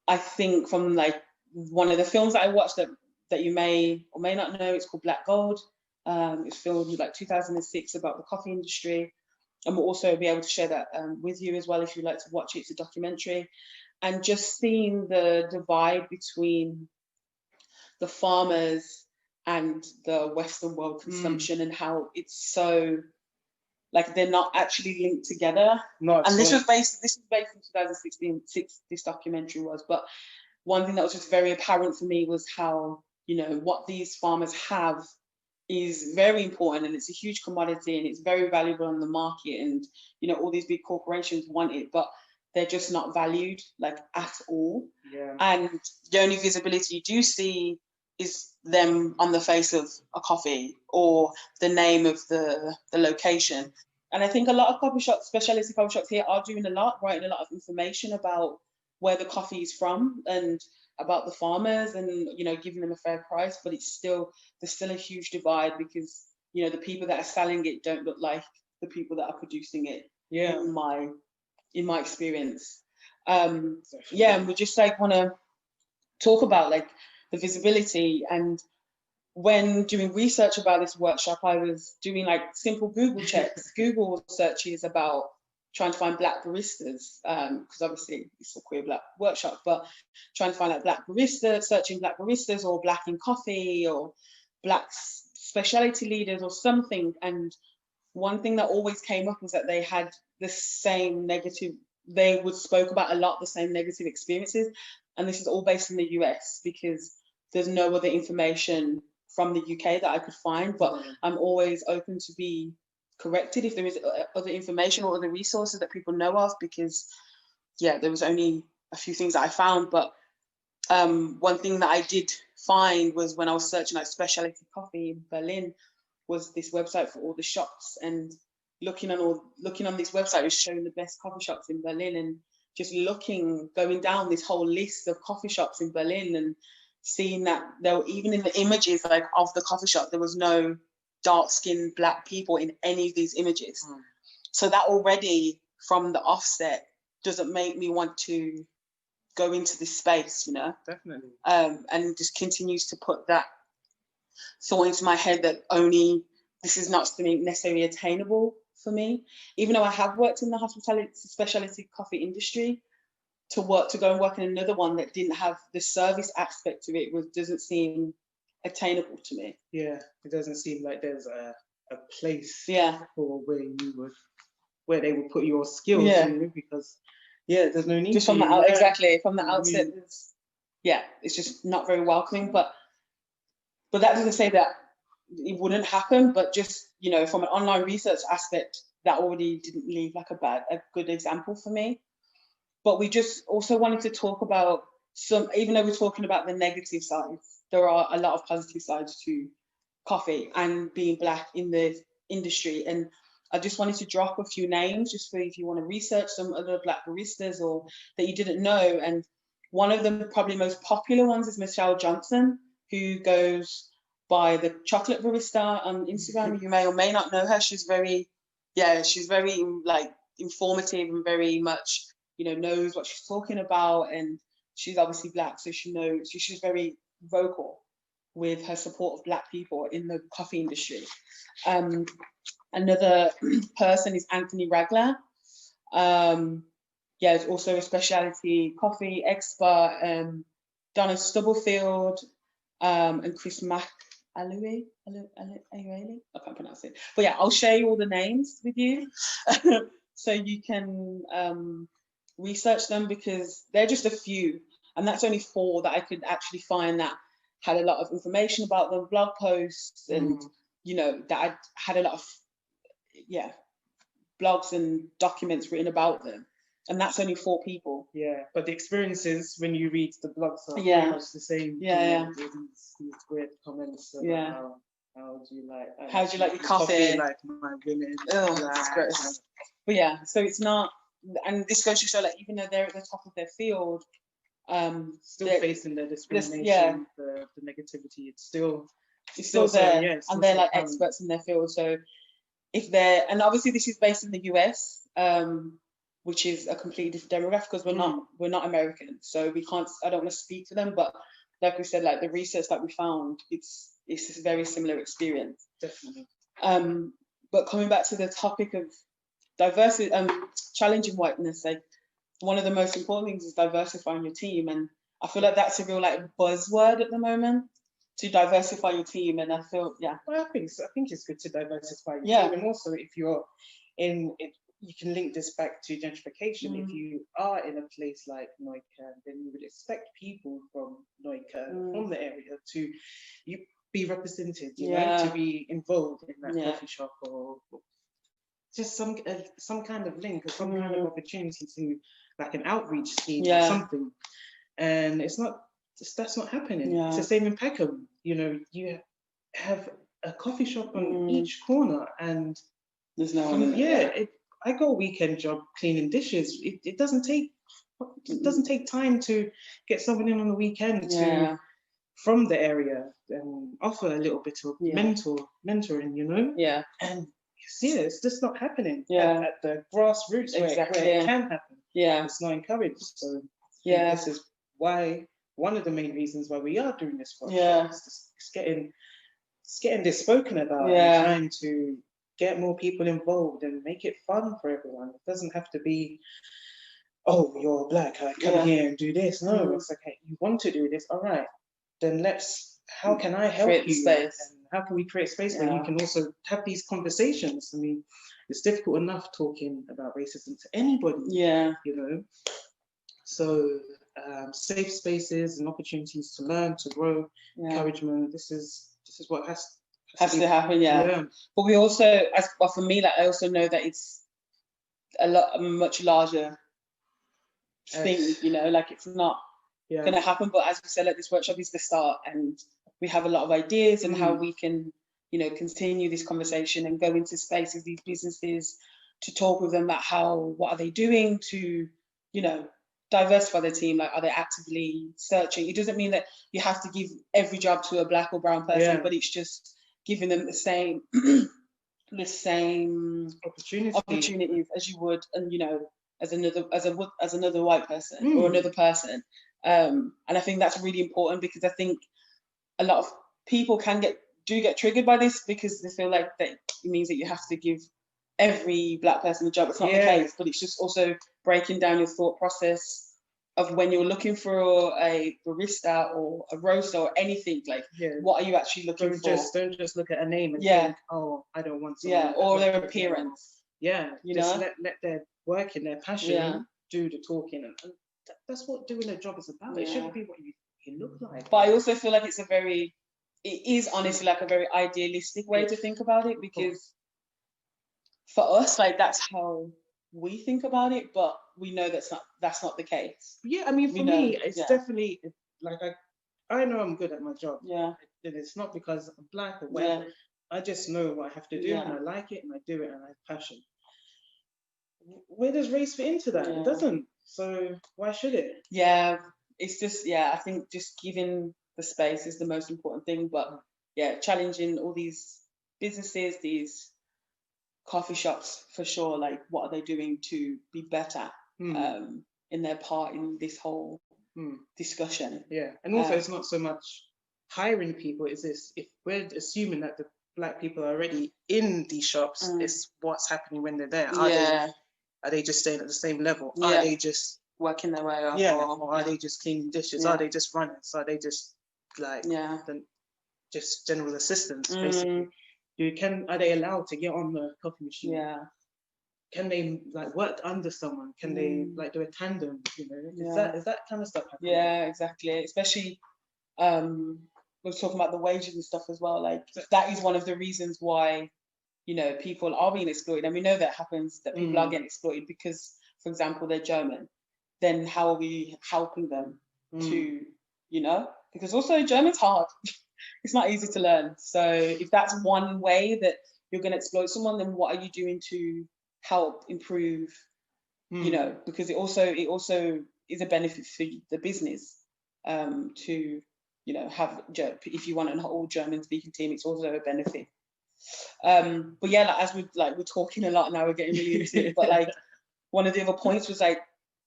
I think from like one of the films that I watched that you may or may not know, it's called Black Gold. It's filmed in like 2006 about the coffee industry. And we'll also be able to share that with you as well if you'd like to watch it. It's a documentary. And just seeing the divide between the farmers and the Western world consumption, and how it's so, like, they're not actually linked together. This was based in 2016, this documentary was. But one thing that was just very apparent for me was how, what these farmers have is very important, and it's a huge commodity, and it's very valuable on the market, and all these big corporations want it, but they're just not valued like at all. And the only visibility you do see is them on the face of a coffee or the name of the location. And I think a lot of coffee shops, specialty coffee shops here, are doing a lot, writing a lot of information about where the coffee is from and about the farmers, and giving them a fair price. But there's still a huge divide, because the people that are selling it don't look like the people that are producing it. In my experience. And we just like want to talk about like the visibility. And when doing research about this workshop, I was doing like simple Google checks, Google searches about trying to find black baristas, because obviously it's a queer black workshop, but trying to find like black baristas, searching black baristas or black in coffee or black specialty leaders or something. And one thing that always came up was that they had the same negative, they would spoke about a lot the same negative experiences. And this is all based in the US, because there's no other information from the UK that I could find, but I'm always open to be corrected if there is other information or other resources that people know of, because yeah, there was only a few things that I found. But one thing that I did find was when I was searching like specialty coffee in Berlin, was this website for all the shops, and looking on this website was showing the best coffee shops in Berlin, and just going down this whole list of coffee shops in Berlin, and seeing that there were, even in the images like of the coffee shop, there was no dark-skinned black people in any of these images. So that already from the offset doesn't make me want to go into this space, you know. Definitely. And just continues to put that thought into my head that only this is not something necessarily attainable for me, even though I have worked in the hospitality specialty coffee industry. To go and work in another one that didn't have the service aspect of it doesn't seem attainable to me. Yeah, it doesn't seem like there's a place for where they would put your skills, you know, because there's no need just from the exactly from the outset. It's just not very welcoming. But that doesn't say that it wouldn't happen. But just, you know, from an online research aspect, that already didn't leave like a good example for me. But we just also wanted to talk about even though we're talking about the negative sides, there are a lot of positive sides to coffee and being black in the industry. And I just wanted to drop a few names just for if you want to research some other black baristas or that you didn't know. And one of the probably most popular ones is Michelle Johnson, who goes by the chocolate barista on Instagram. You may or may not know her. She's very like informative and very much, you know, knows what she's talking about, and she's obviously black, so she's very vocal with her support of black people in the coffee industry. Another person is Anthony Ragler. He's also a specialty coffee expert. Donna Stubblefield and Chris McAlwee. I can't pronounce it, but yeah, I'll share you all the names with you so you can research them, because they're just a few, and that's only 4 that I could actually find that had a lot of information about them, blog posts, and you know, that I had a lot of blogs and documents written about them, and that's only 4 people. Yeah, but the experiences when you read the blogs are pretty much the same. These great comments about how do you like your coffee, like my women. That's great. But yeah, so it's not, and this goes to show, like, even though they're at the top of their field, still facing the discrimination, the negativity, it's still there, and they're like experts in their field. So and obviously this is based in the US, which is a completely different demographic, because we're not American, so we can't. I don't want to speak to them, but like we said, like the research that we found, it's a very similar experience. Definitely. But coming back to the topic of diversity, challenging whiteness, like one of the most important things is diversifying your team, and I feel like that's a real like buzzword at the moment, to diversify your team. And I feel well, I think it's good to diversify your team, and also if you're in it, you can link this back to gentrification. If you are in a place like Neukölln, then you would expect people from Neukölln, from the area, to be represented, you know, to be involved in that coffee shop, or just some kind of link or some kind of opportunity to, like, an outreach scheme or something. And that's not happening. It's the same in Peckham. You know, you have a coffee shop on each corner, and there's no one in there. I got a weekend job cleaning dishes. It doesn't take time to get someone in on the weekend from the area and offer a little bit of mentoring, you know. And it's just not happening at the grassroots where it can happen. It's not encouraged. So this is why, one of the main reasons why we are doing this podcast. It's getting this spoken about, and trying to get more people involved and make it fun for everyone. It doesn't have to be, oh, you're black, I come here and do this. No, it's okay, you want to do this, all right, then how can I help create you? Space. And how can we create space where you can also have these conversations? I mean, it's difficult enough talking about racism to anybody, you know. So safe spaces and opportunities to learn, to grow, encouragement. This is what has to happen. Yeah. But we also, for me, like I also know that it's a much larger thing. You know, like it's not going to happen. But as we said, like this workshop is the start, and we have a lot of ideas and how we can, you know, continue this conversation and go into spaces, these businesses, to talk with them about what are they doing to, you know, diversify their team. Like, are they actively searching? It doesn't mean that you have to give every job to a black or brown person, but it's just giving them the same opportunities as you would, and you know, as another white person or another person. And I think that's really important, because I think a lot of people do get triggered by this, because they feel like that it means that you have to give every black person a job. It's not the case, but it's just also breaking down your thought process of when you're looking for a barista or a roaster or anything, like what are you actually looking for? Don't just look at a name and think, oh, I don't want someone. Or their appearance. You just know? let their work and their passion do the talking, and that's what doing a job is about. It shouldn't be what you look like. But I also feel like it is honestly like a very idealistic way to think about it, because for us, like that's how we think about it, but we know that's not the case. Yeah, I mean, for me, it's definitely like I know I'm good at my job. Yeah. And it's not because I'm black or whatever. I just know what I have to do, and I like it, and I do it, and I have passion. Where does race fit into that? It doesn't. So why should it? Yeah, it's just I think just giving the space is the most important thing. But challenging all these businesses, these coffee shops, for sure. Like, what are they doing to be better in their part in this whole discussion? Yeah, and also it's not so much hiring people. Is this, if we're assuming that the black people are already in these shops, it's what's happening when they're there. Are they just staying at the same level? Are they just working their way up? Or are they just cleaning dishes? Are they just running? So are they just like just general assistants, basically? Are they allowed to get on the coffee machine? Can they like work under someone? Can they like do a tandem? You know, is that kind of stuff happening? Yeah, exactly. Especially we're talking about the wages and stuff as well. Like, that is one of the reasons why, you know, people are being exploited, and we know that happens, that people are getting exploited because, for example, they're German. Then how are we helping them to, you know, because also German's hard. It's not easy to learn. So if that's one way that you're going to exploit someone, then what are you doing to help improve, you know, because it also is a benefit for the business to, you know, have, if you want an all German speaking team, it's also a benefit. But yeah, like we're talking a lot now, we're getting really into it, but like one of the other points was like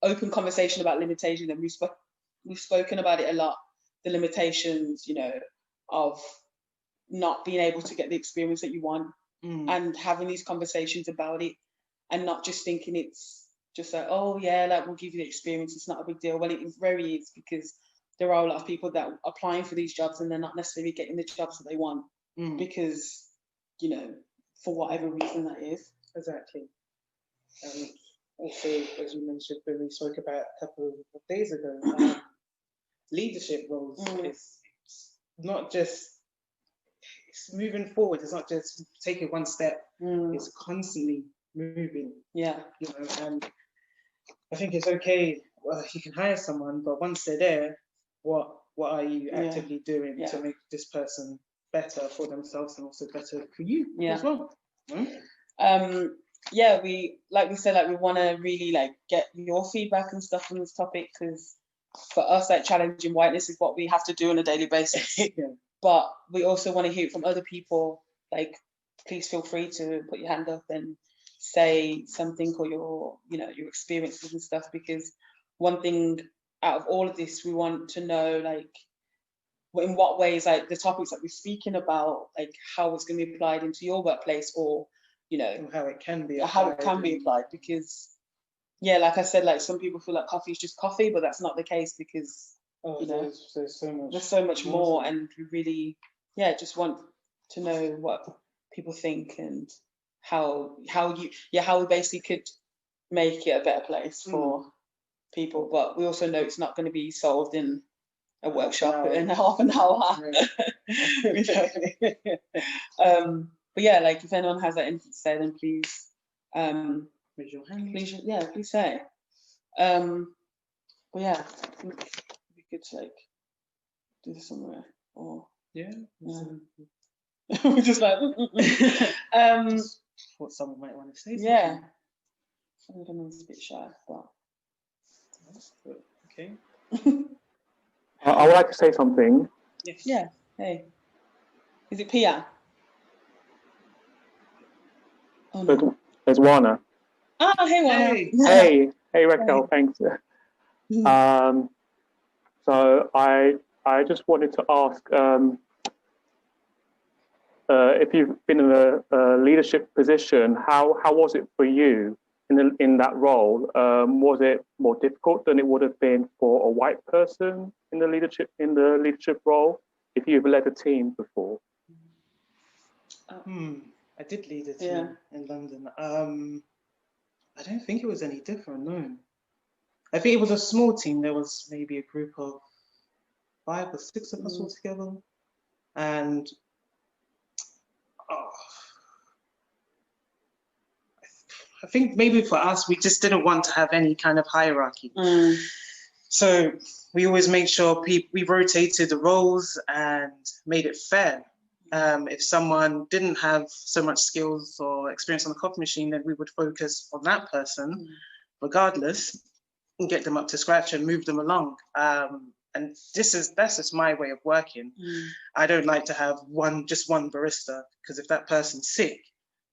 open conversation about limitation, and we've spoken about it a lot, the limitations, you know, of not being able to get the experience that you want, and having these conversations about it, and not just thinking it's just like, oh yeah, like we'll give you the experience, it's not a big deal. Well, it very is, because there are a lot of people that are applying for these jobs and they're not necessarily getting the jobs that they want because, you know, for whatever reason that is. Exactly. Also, as you mentioned when we spoke about a couple of days ago, leadership roles, it's not just, it's moving forward, it's not just taking one step, it's constantly moving. You know, and I think it's okay, well, you can hire someone, but once they're there, what are you actively doing to make this person better for themselves and also better for you as well? We, like we said, like we want to really like get your feedback and stuff on this topic, because for us, like, challenging whiteness is what we have to do on a daily basis. But we also want to hear it from other people. Like, please feel free to put your hand up and say something, or your, you know, your experiences and stuff, because one thing out of all of this, we want to know, like, in what ways, like the topics that we're speaking about, like how it's going to be applied into your workplace, or you know, And how it can be applied, because yeah, like I said, like some people feel like coffee is just coffee, but that's not the case, because you know, there's so much more, and we really, just want to know what people think, and how we basically could make it a better place for people. But we also know it's not going to be solved in a workshop in half an hour. But yeah, like if anyone has anything to say, then please raise your hand. Please say. But yeah, I think we could like do this somewhere, or we're just like just thought someone might want to say something. Yeah, I don't know, it's a bit shy, but okay. I would like to say something. Yes. Yeah. Hey, is it Pia? Oh, no. There's Wana. Oh, hey, Wana. Hey, Raquel. Thanks. So I just wanted to ask if you've been in a leadership position, how was it for you in that role? Was it more difficult than it would have been for a white person in the leadership role if you've led a team before? I did lead a team in London. I don't think it was any different, no. I think it was a small team. There was maybe a group of 5 or 6 of us all together. And I think maybe for us, we just didn't want to have any kind of hierarchy. So we always made sure we rotated the roles and made it fair. If someone didn't have so much skills or experience on the coffee machine, then we would focus on that person regardless, and get them up to scratch and move them along. And that's just my way of working. I don't like to have just one barista, because if that person's sick,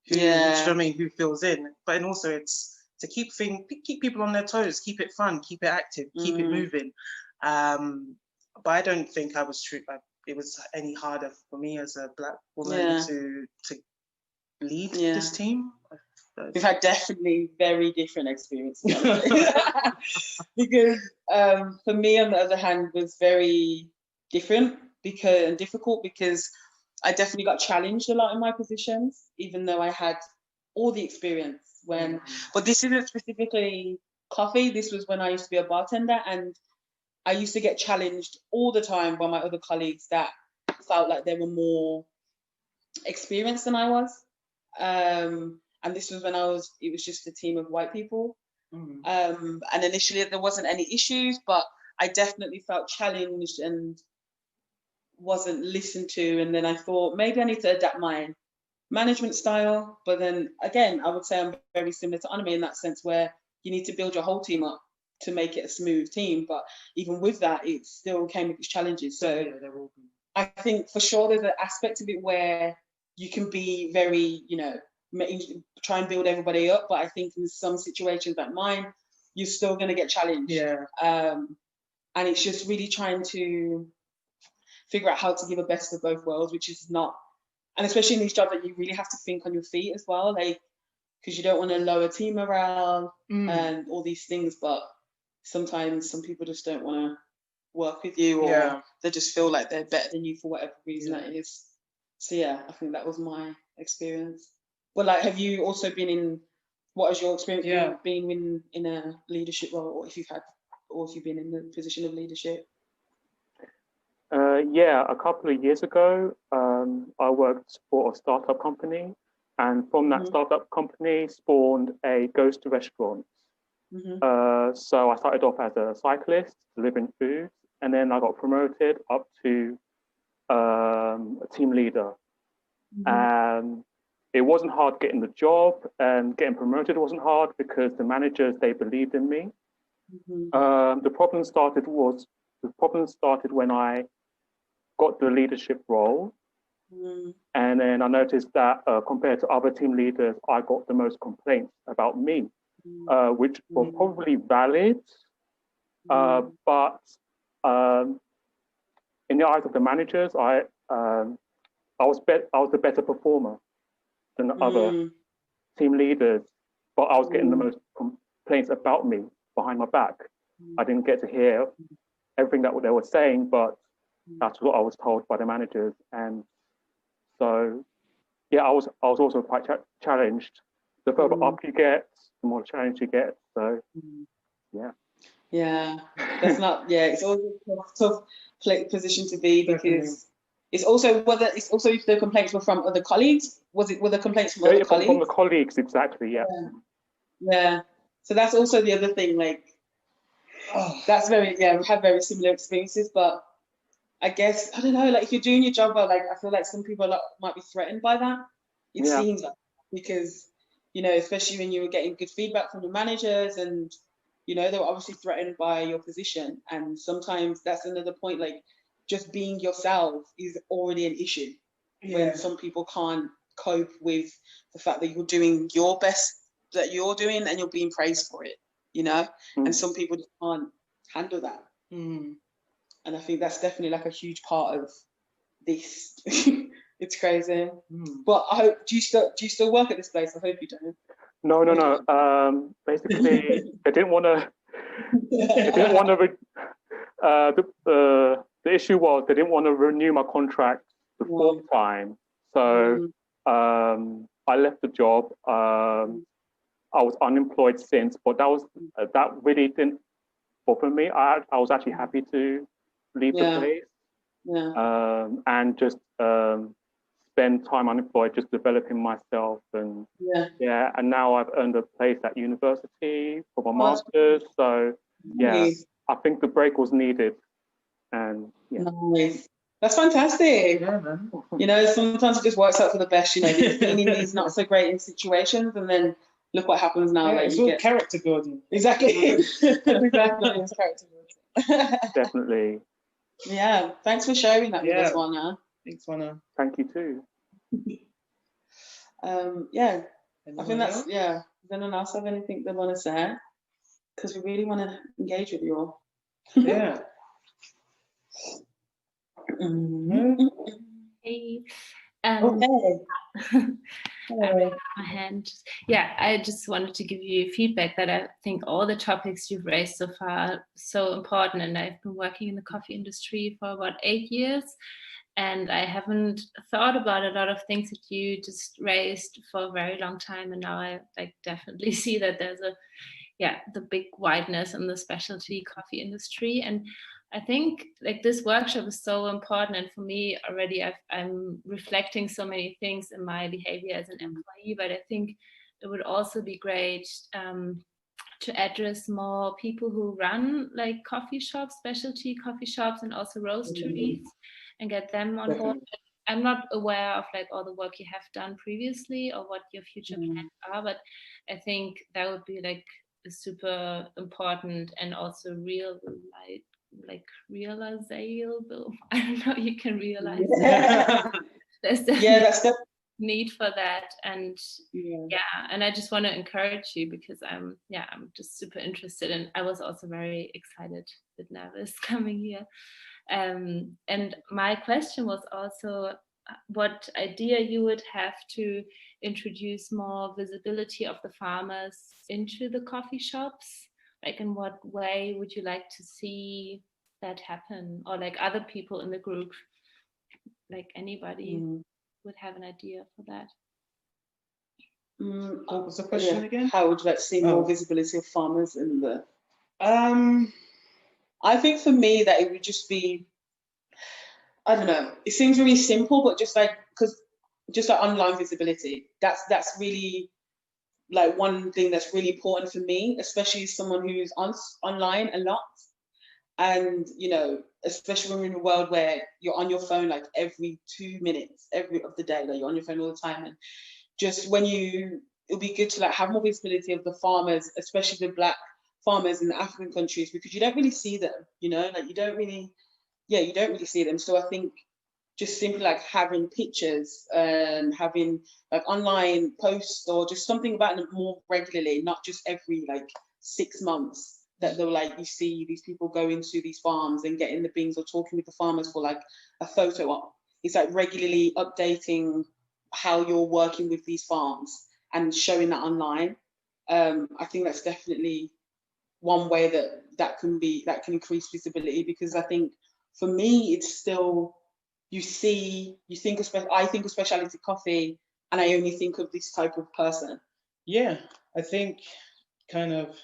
who fills in? But and also it's to keep people on their toes, keep it fun, keep it active, keep it moving. But I don't think it was any harder for me as a Black woman to lead this team. We've had definitely very different experiences. Because for me, on the other hand, was very different and difficult, because I definitely got challenged a lot in my positions, even though I had all the experience. But this isn't specifically coffee. This was when I used to be a bartender, and I used to get challenged all the time by my other colleagues that felt like they were more experienced than I was. And this was when it was just a team of white people. And initially there wasn't any issues, but I definitely felt challenged and wasn't listened to. And then I thought maybe I need to adapt my management style. But then again, I would say I'm very similar to Onome in that sense, where you need to build your whole team up to make it a smooth team. But even with that, it still came with its challenges. So I think for sure there's an aspect of it where you can be very, try and build everybody up. But I think in some situations like mine, you're still going to get challenged. And it's just really trying to figure out how to give a best of both worlds, which is not, and especially in these jobs that you really have to think on your feet as well, like, because you don't want to lower team morale and all these things. But sometimes some people just don't want to work with you, or they just feel like they're better than you for whatever reason that is. So I think that was my experience. But like, have you also been what is your experience being in a leadership role, or if you've been in the position of leadership? A couple of years ago, I worked for a startup company, and from that startup company spawned a ghost restaurant. So I started off as a cyclist delivering food, and then I got promoted up to a team leader. And it wasn't hard getting the job, and getting promoted wasn't hard because the managers, they believed in me. The problem started when I got the leadership role. And then I noticed that compared to other team leaders, I got the most complaints about me, which were probably valid, but in the eyes of the managers, I was the better performer than the other team leaders, but I was getting the most complaints about me behind my back. I didn't get to hear everything that they were saying, but that's what I was told by the managers. And so, yeah, I was also quite challenged. The further up you get, the more challenge you get. So, yeah. Yeah, that's not. Yeah, it's always a tough position to be, because it's also if the complaints were from other colleagues. Were the complaints from other colleagues? From the colleagues, exactly. Yeah. Yeah. So that's also the other thing. Like, that's very. Yeah, we have very similar experiences, but I guess I don't know. Like, if you're doing your job well, like I feel like some people might be threatened by that. It seems like, because especially when you were getting good feedback from the managers, and they were obviously threatened by your position. And sometimes that's another point, like just being yourself is already an issue when some people can't cope with the fact that you're doing your best that you're doing and you're being praised for it, and some people just can't handle that. And I think that's definitely like a huge part of this. It's crazy. But I hope, do you still work at this place? I hope you don't. No. Basically, they didn't want to. The issue was they didn't want to renew my contract the fourth time. So I left the job. I was unemployed since, but that really didn't bother me. I was actually happy to leave the place and just spend time unemployed, just developing myself. And and now I've earned a place at university for my master's. So I think the break was needed. And nice. That's fantastic. Sometimes it just works out for the best. Being in these not so great in situations, and then look what happens now. It's all character building. Exactly. It's character building. Definitely. Yeah. Thanks for sharing that with us, Juana. Thanks, Juana. Thank you too. I think that's Does anyone else have anything they want to say? Because we really want to engage with you all. Yeah. Hey. Okay. My hand. I just wanted to give you feedback that I think all the topics you've raised so far are so important, and I've been working in the coffee industry for about 8 years, and I haven't thought about a lot of things that you just raised for a very long time, and now I definitely see that there's the big whiteness in the specialty coffee industry. And I think this workshop is so important, and for me already I'm reflecting so many things in my behavior as an employee, but I think it would also be great to address more people who run coffee shops, specialty coffee shops, and also roasteries, and get them on board. I'm not aware of all the work you have done previously or what your future plans are, but I think that would be super important, and also realizable. I don't know, you can realize there's that's need for that. And and I just want to encourage you, because I'm just super interested, and I was also very excited, a bit nervous coming here. And my question was also what idea you would have to introduce more visibility of the farmers into the coffee shops. In what way would you like to see that happen? Or other people in the group, anybody would have an idea for that. What was the question again? How would you like to see more visibility of farmers in the... I think for me that it would just be, I don't know, it seems really simple, but just online visibility. That's really one thing that's really important for me, especially as someone who's online a lot. And, especially when we're in a world where you're on your phone every 2 minutes, every of the day, you're on your phone all the time. And just it'll be good to have more visibility of the farmers, especially the Black farmers in the African countries, because you don't really see them, you don't really see them. So I think just simply having pictures and having online posts, or just something about them more regularly, not just every 6 months, that they'll you see these people go into these farms and getting the beans or talking with the farmers for a photo op. It's regularly updating how you're working with these farms and showing that online. I think that's definitely one way that can increase visibility, because I think for me it's still, I think of specialty coffee and I only think of this type of person. Yeah, I think kind of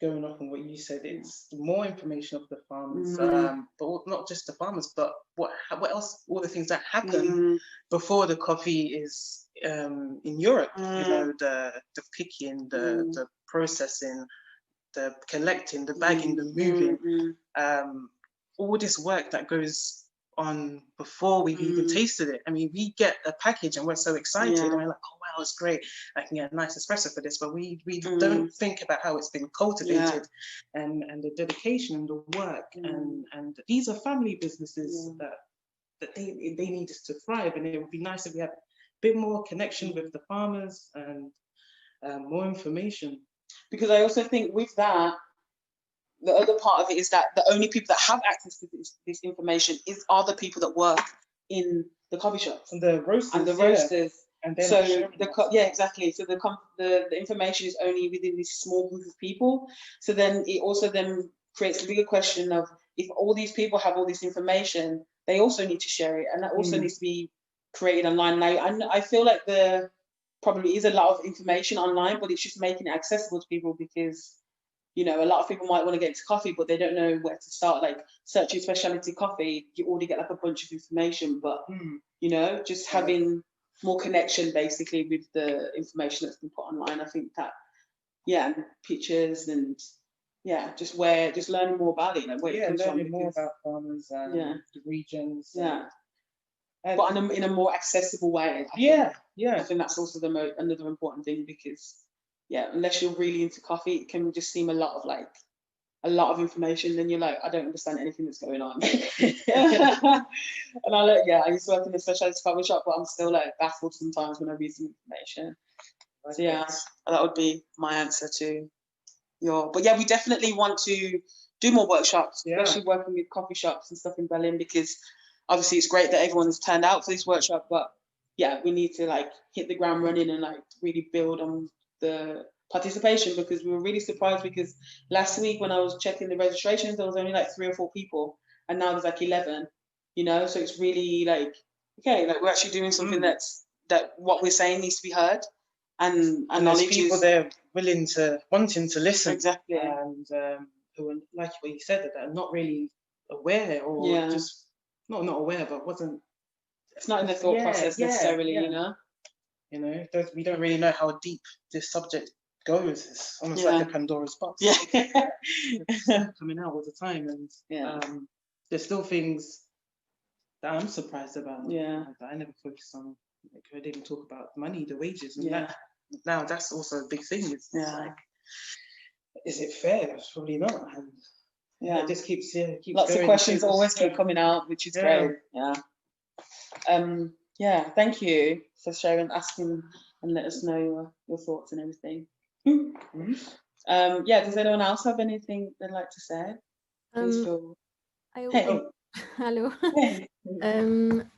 going off on what you said, it's more information of the farmers, but not just the farmers, but what else, all the things that happen before the coffee is in Europe. You know, the picking, the processing, the collecting, the bagging, the moving, all this work that goes on before we've even tasted it. I mean, we get a package and we're so excited and we're like, oh wow, it's great, I can get a nice espresso for this, but we don't think about how it's been cultivated and the dedication and the work, and these are family businesses that they need us to thrive, and it would be nice if we had a bit more connection with the farmers and more information. Because I also think with that, the other part of it is that the only people that have access to this information are the people that work in the coffee shops and the roasters. And so exactly. So the information is only within this small group of people. So then it also then creates a bigger question of, if all these people have all this information, they also need to share it, and that also needs to be created online. Now I feel like there probably is a lot of information online, but it's just making it accessible to people, because you know, a lot of people might want to get into coffee, but they don't know where to start. Like searching specialty coffee, you already get like a bunch of information, but you know, just having more connection basically with the information that's been put online. I think that, pictures and just learning more about it. Like learning more about farmers and the regions. But in a more accessible way. I think that's also another important thing, because unless you're really into coffee, it can just seem a lot of information. Then you're like, I don't understand anything that's going on. And I used to work in a specialty coffee shop, but I'm still like baffled sometimes when I read some information. So that would be my answer to your. But we definitely want to do more workshops, especially working with coffee shops and stuff in Berlin, because obviously it's great that everyone's turned out for this workshop, but we need to like hit the ground running and like really build on the participation, because we were really surprised, because last week when I was checking the registrations, there was only like 3 or 4 people, and now there's like 11, you know. So it's really like, okay, like we're actually doing something that what we're saying needs to be heard, and there's people there wanting to listen, exactly, and who are, like what you said, that are not really aware, or just not aware, but it's not in the thought process necessarily, you know. You know, we don't really know how deep this subject goes. It's almost like a Pandora's box. It's coming out all the time, and there's still things that I'm surprised about. That I never focused on. Like, I didn't talk about money, the wages, and that. Now that's also a big thing. It's like, is it fair? It's probably not. And it just keeps lots of questions always keep coming out, which is great. Thank you for sharing, asking, and let us know your thoughts and everything. Does anyone else have anything they'd like to say? Hello.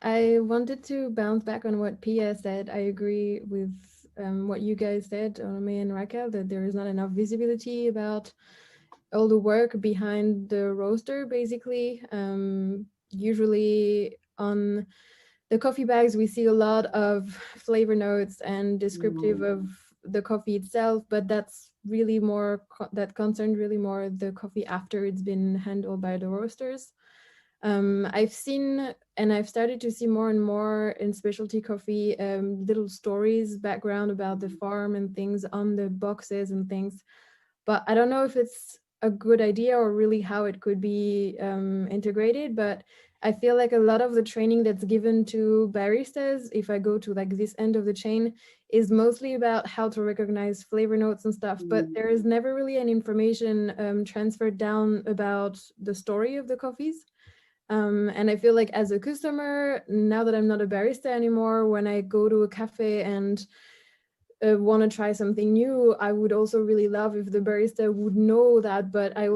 I wanted to bounce back on what Pia said. I agree with what you guys said, Onome and Raquel, that there is not enough visibility about all the work behind the roaster, basically. Usually on the coffee bags, we see a lot of flavor notes and descriptive of the coffee itself, but that's really more, that concerned really more the coffee after it's been handled by the roasters. I've seen, and I've started to see more and more in specialty coffee, little stories, background about the farm and things on the boxes and things, but I don't know if it's a good idea or really how it could be integrated, but I feel like a lot of the training that's given to baristas, if I go to like this end of the chain, is mostly about how to recognize flavor notes and stuff, but there is never really any information transferred down about the story of the coffees. And I feel like as a customer, now that I'm not a barista anymore, when I go to a cafe and want to try something new, I would also really love if the barista would know that, but I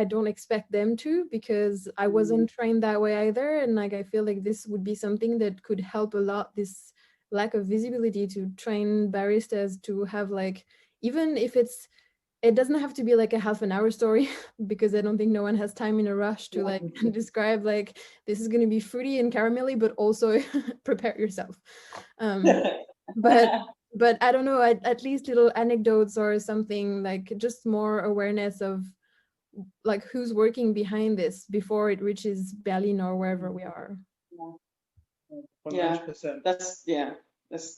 don't expect them to, because I wasn't trained that way either. And like, I feel like this would be something that could help a lot, this lack of visibility to train baristas to have like, even if it doesn't have to be like a half an hour story, because I don't think no one has time in a rush to like describe like, this is going to be fruity and caramelly, but also prepare yourself. But I don't know, at least little anecdotes or something, like just more awareness of like who's working behind this before it reaches Berlin or wherever we are. 100%. That's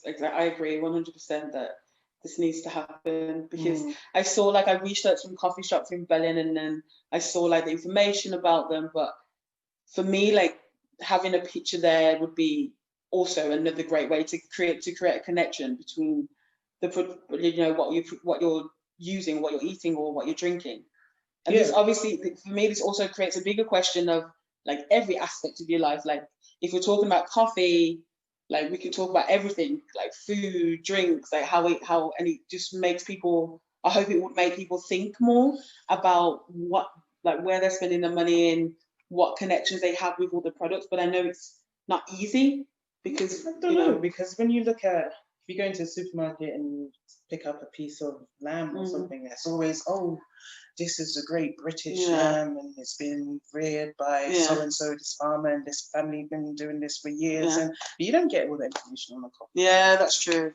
exactly, I agree 100% that this needs to happen, because I saw, like, I researched some coffee shops in Berlin, and then I saw like the information about them, but for me, like, having a picture there would be also another great way to create a connection between what you're using, what you're eating, or what you're drinking. And this obviously, for me, this also creates a bigger question of like every aspect of your life. Like, if we're talking about coffee, like, we can talk about everything, like food, drinks, like and it just makes people, I hope it would make people think more about where they're spending their money and what connections they have with all the products. But I know it's not easy, because I don't know, because when you look at, if you go into a supermarket and you pick up a piece of lamb or something, it's always, oh, this is a great British lamb, and it's been reared by so and so, this farmer, and this family been doing this for years, and you don't get all the information on the coffee. Yeah, that's true.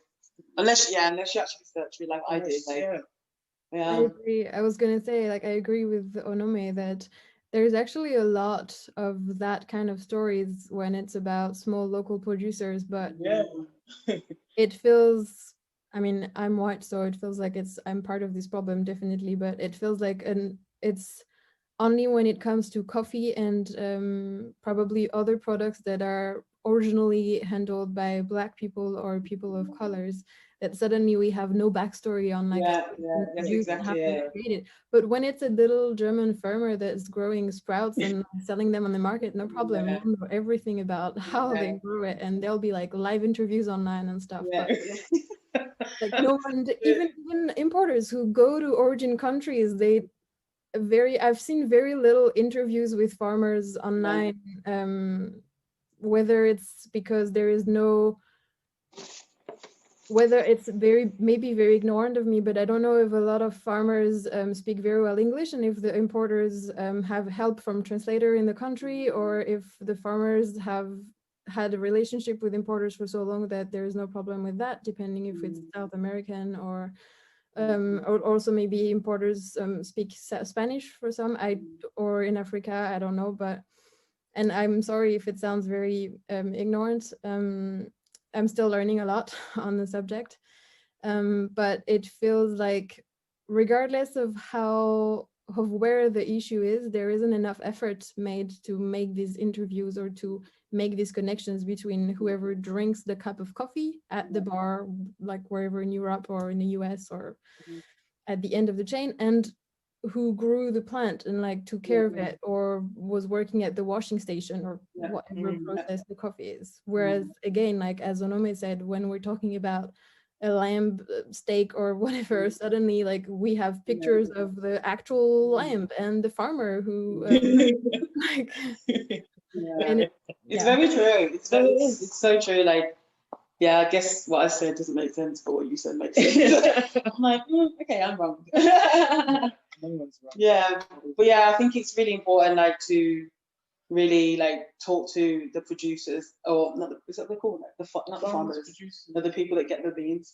Unless you actually search it, like I did. I agree. I was gonna say, like, I agree with Onome that there's actually a lot of that kind of stories when it's about small local producers, but it feels, I mean, I'm white, so it feels like I'm part of this problem, definitely, but it feels like it's only when it comes to coffee and probably other products that are originally handled by Black people or people of colors, that suddenly we have no backstory on like created. But when it's a little German farmer that's growing sprouts and selling them on the market, no problem. We'll know everything about how they grew it, and there'll be like live interviews online and stuff. But like no one, even importers who go to origin countries, I've seen very little interviews with farmers online, whether it's because there is no, whether it's maybe very ignorant of me, but I don't know if a lot of farmers speak very well English, and if the importers have help from translator in the country, or if the farmers have had a relationship with importers for so long that there is no problem with that, depending if it's South American or also maybe importers speak Spanish for some, or in Africa, I don't know, but, and I'm sorry if it sounds very ignorant. I'm still learning a lot on the subject, but it feels like regardless of where the issue is, there isn't enough effort made to make these interviews or to make these connections between whoever drinks the cup of coffee at the bar, like wherever in Europe or in the US or at the end of the chain, and who grew the plant and like took care of it, or was working at the washing station, or whatever process the coffee is. Whereas again, like as Onome said, when we're talking about a lamb steak or whatever, suddenly like we have pictures of the actual lamb and the farmer who like and it's very true. It's so true. Like, yeah, I guess what I said doesn't make sense, but what you said makes sense. I'm like, okay, I'm wrong. Yeah, but yeah, I think it's really important, like, to really like talk to the producers, or not, is that what they call it? Not the farmers, the people that get the beans,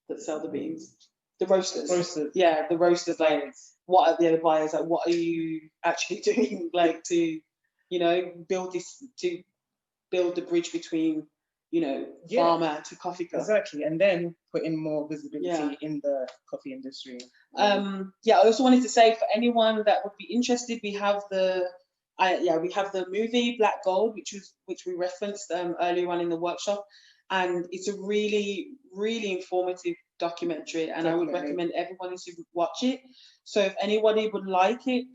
that sell the beans, the roasters. Yeah, the roasters. Like, what are the other buyers? Like, what are you actually doing, like, to, build the bridge between, farmer to coffee cup. Exactly, and then put in more visibility in the coffee industry. I also wanted to say, for anyone that would be interested, we have the movie Black Gold, which we referenced earlier on in the workshop, and it's a really, really informative documentary, and I would recommend everyone to watch it. So if anybody would like it,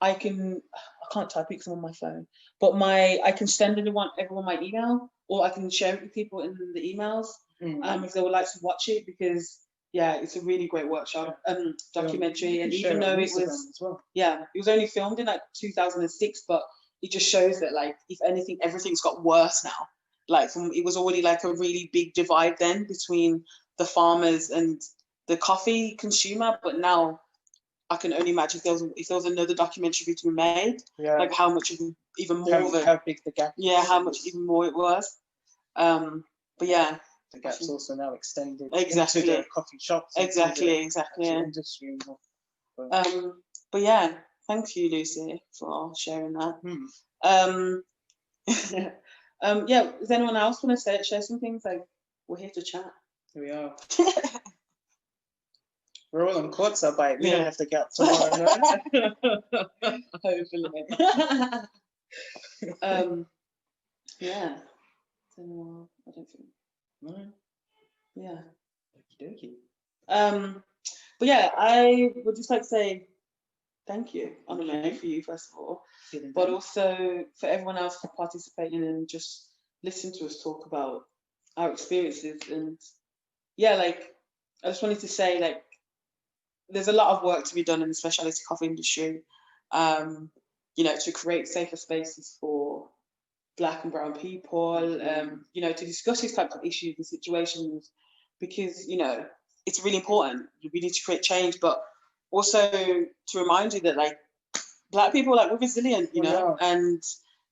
I can't type it because I'm on my phone, but I can send everyone my email, or I can share it with people in the emails if they would like to watch it, because it's a really great workshop documentary. And even though it was only filmed in like 2006, but it just shows that, like, if anything, everything's got worse now. like it was already like a really big divide then between the farmers and the coffee consumer. But now I can only imagine if there was another documentary to be made, like how much even more how big the gap is. Yeah, how much even more it was. But yeah, the gap's also now extended exactly into the coffee shops, exactly industry. But yeah, thank you, Lucy, for sharing that. Yeah, does anyone else want to share some things? Like, we're here to chat. Here we are. We're all on quarter bite. We don't have to get up tomorrow, right? Hopefully. Yeah. So, I don't think. No. Yeah. Okie But yeah, I would just like to say thank you, Onome, for you first of all, but also for everyone else for participating and just listening to us talk about our experiences. And yeah, like I just wanted to say, like, there's a lot of work to be done in the specialty coffee industry, you know, to create safer spaces for Black and brown people, you know, to discuss these types of issues and situations, because, you know, it's really important. We need to create change, but also to remind you that, like, Black people, like, we're resilient, you know, and,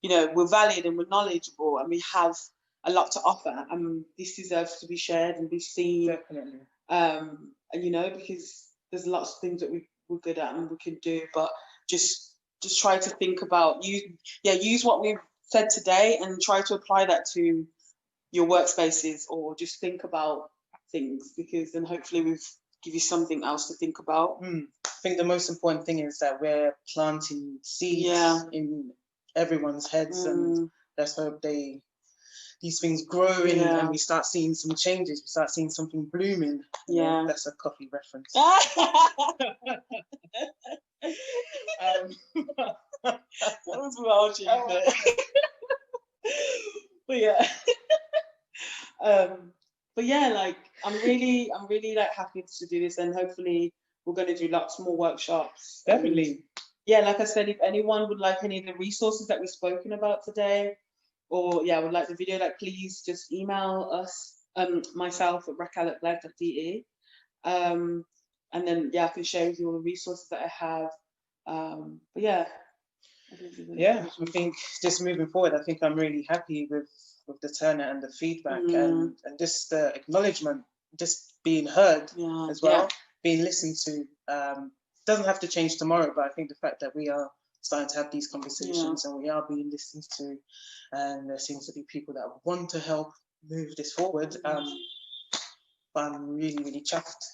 you know, we're valued and we're knowledgeable and we have a lot to offer, and this deserves to be shared and be seen. Definitely. And, you know, because there's lots of things that we're good at and we can do, but just try to think about, use what we've said today and try to apply that to your workspaces, or just think about things, because then hopefully we've give you something else to think about. I think the most important thing is that we're planting seeds in everyone's heads, and let's hope these things grow and we start seeing some changes. We start seeing something blooming. Yeah, that's a coffee reference. That was well chosen. But yeah. But yeah, like I'm really like happy to do this, and hopefully we're going to do lots more workshops. Definitely. Yeah, like I said, if anyone would like any of the resources that we've spoken about today, or would like the video, like, please just email us, myself at Raquel at GladT. And then I can share with you all the resources that I have. But yeah. I think just moving forward, I think I'm really happy with the turnout and the feedback and just the acknowledgement, just being heard as well, being listened to. Doesn't have to change tomorrow, but I think the fact that we are starting to have these conversations and we are being listened to, and there seems to be people that want to help move this forward. I'm really, really chuffed.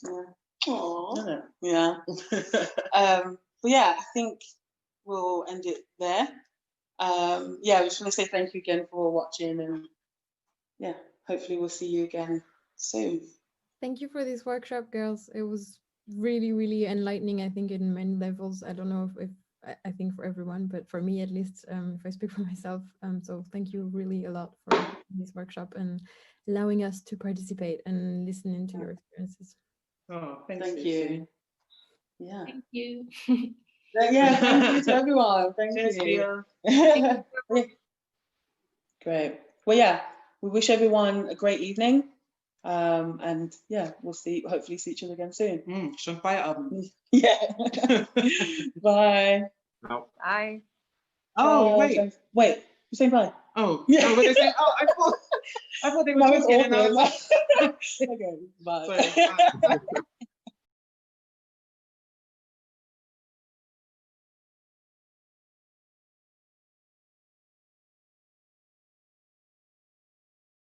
Yeah. But yeah, I think we'll end it there. I just want to say thank you again for watching, and hopefully we'll see you again soon. Thank you for this workshop, girls. It was really, really enlightening, I think, in many levels. I don't know if I think for everyone, but for me at least, if I speak for myself. So thank you really a lot for this workshop and allowing us to participate and listening to your experiences. Oh, thank you. Yeah. Thank you. Thank you to everyone. Thank you. Great. Well, we wish everyone a great evening. And we'll hopefully see each other again soon. Schon Feierabend. Bye. No. Bye. Oh, wait. You're saying bye? Oh, no, but they say, I thought they were talking. Okay, bye. Sorry, bye.